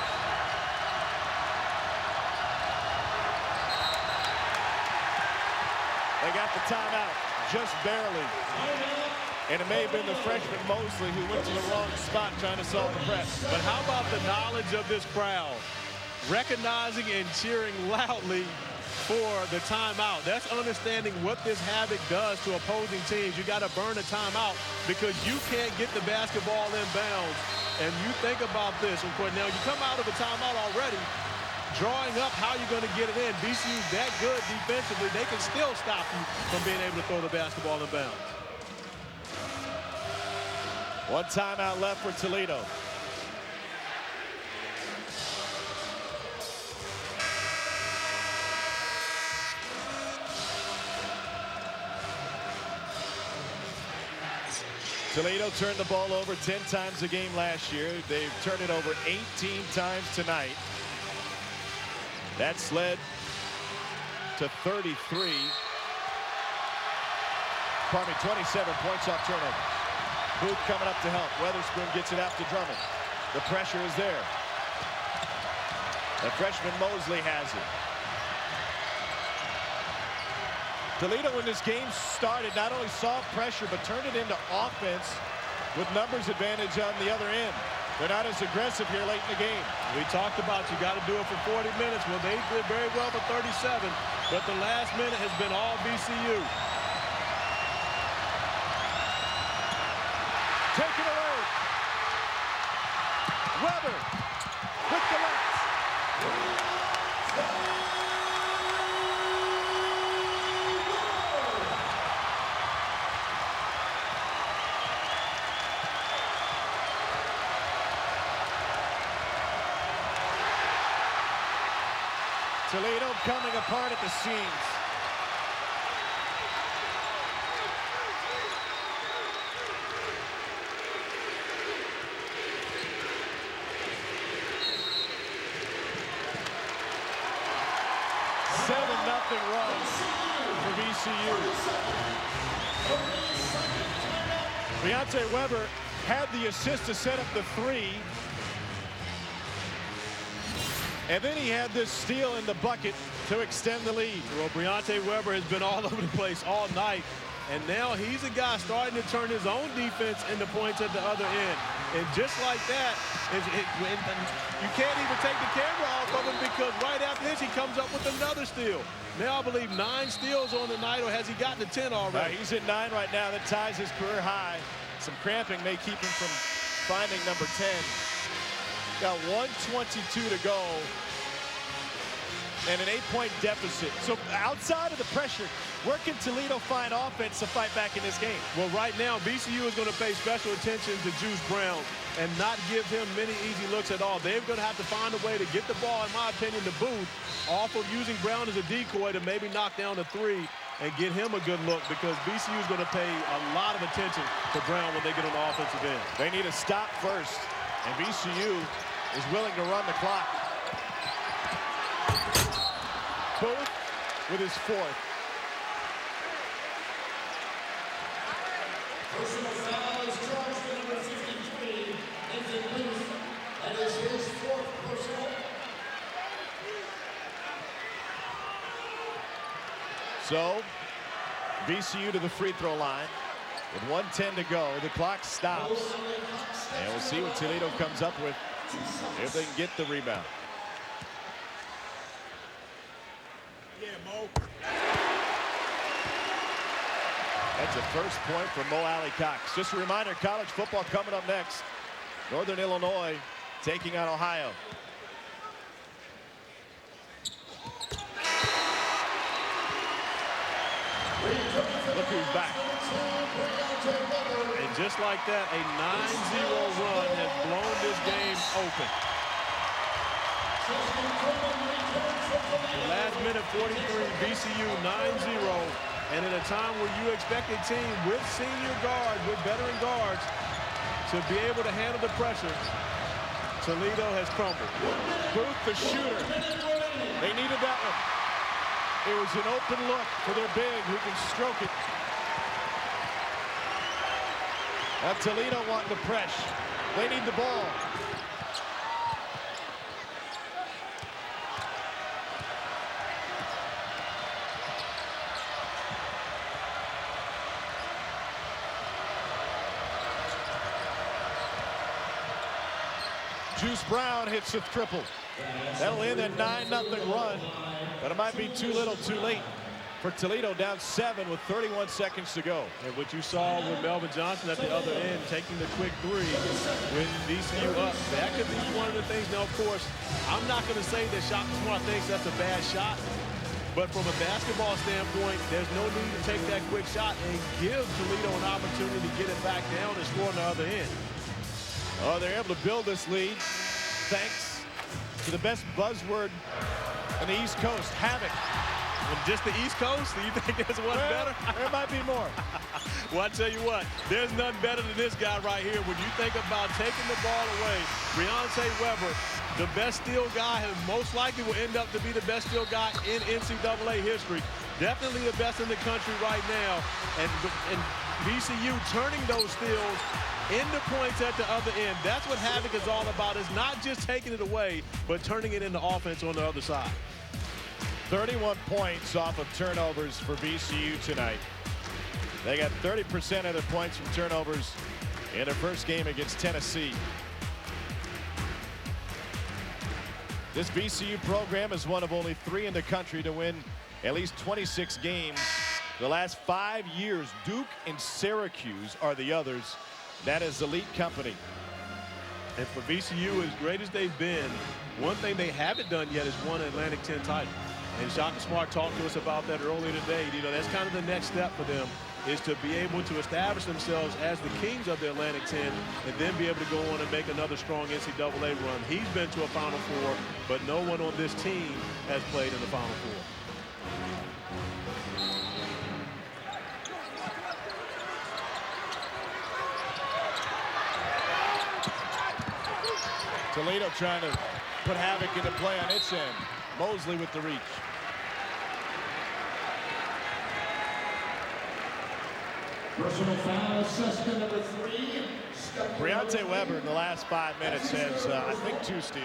They got the timeout, just barely. And it may have been the freshman Mosley who went to the wrong spot trying to solve the press. But how about the knowledge of this crowd? Recognizing and cheering loudly for the timeout. That's understanding what this Havoc does to opposing teams. You got to burn a timeout because you can't get the basketball in bounds. And you think about this, of course, now you come out of a timeout already, drawing up how you're going to get it in. VCU's that good defensively, they can still stop you from being able to throw the basketball in bounds. 1 timeout left for Toledo. Toledo turned the ball over 10 times a game last year. They've turned it over 18 times tonight. That's led to 27 points off turnovers. Booth coming up to help. Weatherspoon gets it out to Drummond. The pressure is there. The freshman Mosley has it. Toledo, when this game started, not only saw pressure, but turned it into offense with numbers advantage on the other end. They're not as aggressive here late in the game. We talked about you got to do it for 40 minutes. Well, they did very well for 37, but the last minute has been all VCU. Taken away. Weber with the left. Toledo coming apart at the seams. Nothing wrong for VCU. Brionte Weber had the assist to set up the 3. And then he had this steal in the bucket to extend the lead. Well, Brionte Weber has been all over the place all night. And now he's a guy starting to turn his own defense into points at the other end. And just like that, you can't even take the camera off of him because right after this, he comes up with another steal. Now I believe 9 steals on the night, or has he gotten to 10 already? He's at 9 right now. That ties his career high. Some cramping may keep him from finding number 10. Got 1:22 to go. And an 8-point deficit. So outside of the pressure, where can Toledo find offense to fight back in this game? Well, right now, VCU is going to pay special attention to Juice Brown and not give him many easy looks at all. They're going to have to find a way to get the ball, in my opinion, to Booth, off of using Brown as a decoy to maybe knock down the 3 and get him a good look, because VCU is going to pay a lot of attention to Brown when they get on the offensive end. They need a stop first, and VCU is willing to run the clock. Booth with his 4th. Personal foul is charged with number 53, Nathan Booth. That is his 4th personal. So, VCU to the free throw line with 1:10 to go. The clock stops, and we'll see what Toledo comes up with if they can get the rebound. That's a first point for Mo Alley Cox. Just a reminder, college football coming up next. Northern Illinois taking on Ohio. Look who's back. And just like that, a 9-0 run has blown this game open. The last minute 43, VCU 9-0. And in a time where you expect a team with senior guards, with veteran guards, to be able to handle the pressure, Toledo has crumbled. Booth, the shooter. They needed that one. It was an open look for their big who can stroke it. Now Toledo wanting to press. They need the ball. Juice Brown hits a triple. That'll end that 9-0 run, but it might be too little too late for Toledo, down 7 with 31 seconds to go. And what you saw with Melvin Johnson at the other end, taking the quick three with VCU up, that could be one of the things. Now, of course, I'm not going to say that Shaka Smart thinks that's a bad shot, but from a basketball standpoint, there's no need to take that quick shot and give Toledo an opportunity to get it back down and score on the other end. Oh, they're able to build this lead thanks to the best buzzword on the East Coast, Havoc. And just the East Coast? Do you think there's one better? There might be more. Well, I tell you what, there's nothing better than this guy right here. When you think about taking the ball away, Briante Weber, the best steal guy, who most likely will end up to be the best steal guy in NCAA history. Definitely the best in the country right now. And VCU turning those steals into points at the other end. That's what Havoc is all about, is not just taking it away, but turning it into offense on the other side. 31 points off of turnovers for VCU tonight. They got 30% of their points from turnovers in their first game against Tennessee. This VCU program is one of only 3 in the country to win at least 26 games. The last 5 years, Duke and Syracuse are the others. That is elite company. And for VCU, as great as they've been, one thing they haven't done yet is won an Atlantic 10 title. And Shaka Smart talked to us about that earlier today. You know, that's kind of the next step for them, is to be able to establish themselves as the kings of the Atlantic 10 and then be able to go on and make another strong NCAA run. He's been to a Final Four, but no one on this team has played in the Final Four. Toledo trying to put Havoc into play on its end. Mosley with the reach. Personal foul, assessment number 3. Briante Weber in the last 5 minutes has, I think, 2 steals.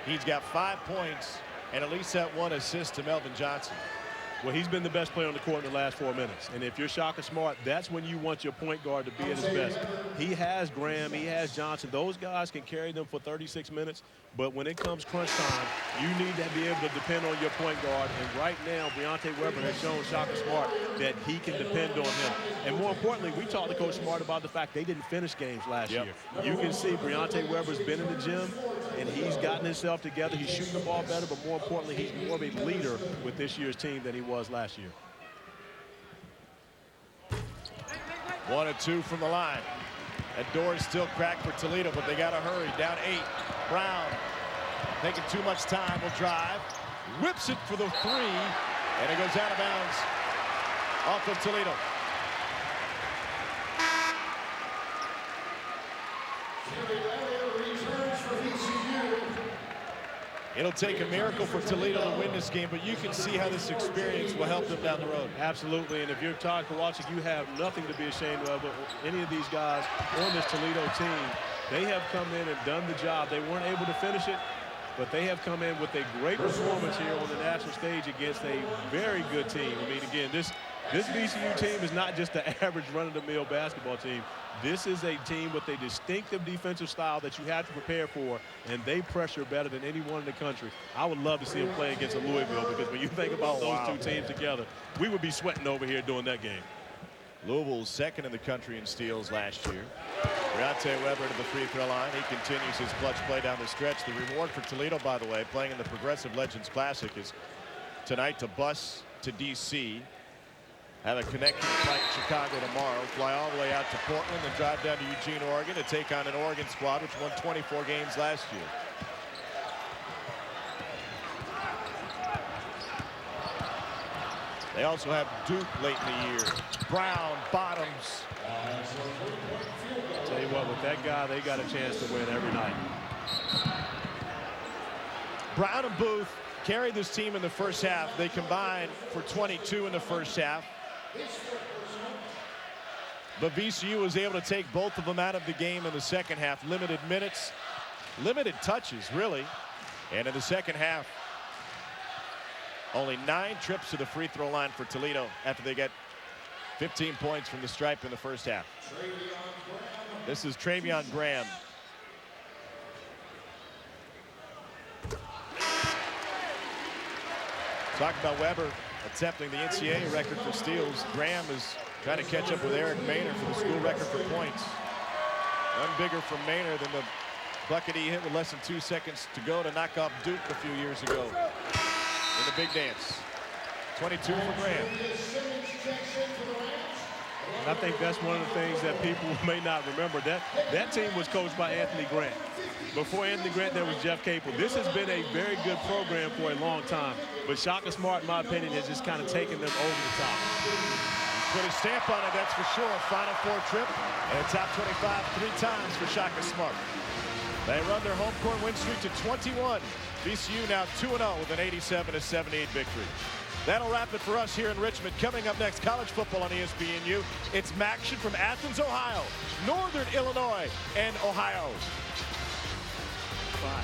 He's got 5 points and at least that 1 assist to Melvin Johnson. Well, he's been the best player on the court in the last 4 minutes. And if you're Shaka Smart, that's when you want your point guard to be at his best. He has Graham, he has Johnson. Those guys can carry them for 36 minutes. But when it comes crunch time, you need to be able to depend on your point guard. And right now, Briante Weber has shown Shaka Smart that he can depend on him. And more importantly, we talked to Coach Smart about the fact they didn't finish games last year. You can see Briante Weber's been in the gym, and he's gotten himself together. He's shooting the ball better, but more importantly, he's more of a leader with this year's team than he was last year. 1 and 2 from the line. That door is still cracked for Toledo, but they got to hurry. Down 8. Brown taking too much time. Will drive. Whips it for the 3. And it goes out of bounds off of Toledo. It'll take a miracle for Toledo to win this game, but you can see how this experience will help them down the road. Absolutely, and if you're Todd Kowalczyk, you have nothing to be ashamed of. Any of these guys on this Toledo team, they have come in and done the job. They weren't able to finish it, but they have come in with a great performance here on the national stage against a very good team. I mean, again, this VCU team is not just the average run-of-the-mill basketball team. This is a team with a distinctive defensive style that you have to prepare for, and they pressure better than anyone in the country. I would love to see them play against a Louisville, because when you think about those two teams together, we would be sweating over here doing that game. Louisville's second in the country in steals last year. Briante Weber to the free throw line. He continues his clutch play down the stretch. The reward for Toledo, by the way, playing in the Progressive Legends Classic, is tonight to bus to D.C., have a connection flight in Chicago tomorrow, fly all the way out to Portland, and drive down to Eugene, Oregon to take on an Oregon squad which won 24 games last year. They also have Duke late in the year. Brown, Bottoms. Tell you what, with that guy, they got a chance to win every night. Brown and Booth carried this team in the first half. They combined for 22 in the first half. But VCU was able to take both of them out of the game in the second half. Limited minutes, limited touches, really. And in the second half, only 9 trips to the free throw line for Toledo after they get 15 points from the stripe in the first half. This is Travion Graham. Talk about Weber attempting the NCAA record for steals. Graham is trying to catch up with Eric Maynard for the school record for points. None bigger from Maynard than the bucket he hit with less than 2 seconds to go to knock off Duke a few years ago in the big dance. 22 for Graham. And I think that's one of the things that people may not remember. That team was coached by Anthony Grant. Before Anthony Grant, there was Jeff Capel. This has been a very good program for a long time. But Shaka Smart, in my opinion, has just kind of taken them over the top. Put a stamp on it, that's for sure. Final Four trip and a top 25 3 times for Shaka Smart. They run their home court win streak to 21. VCU now 2-0 with an 87-78 victory. That'll wrap it for us here in Richmond. Coming up next, college football on ESPNU. It's Maction from Athens, Ohio, Northern Illinois, and Ohio. 5.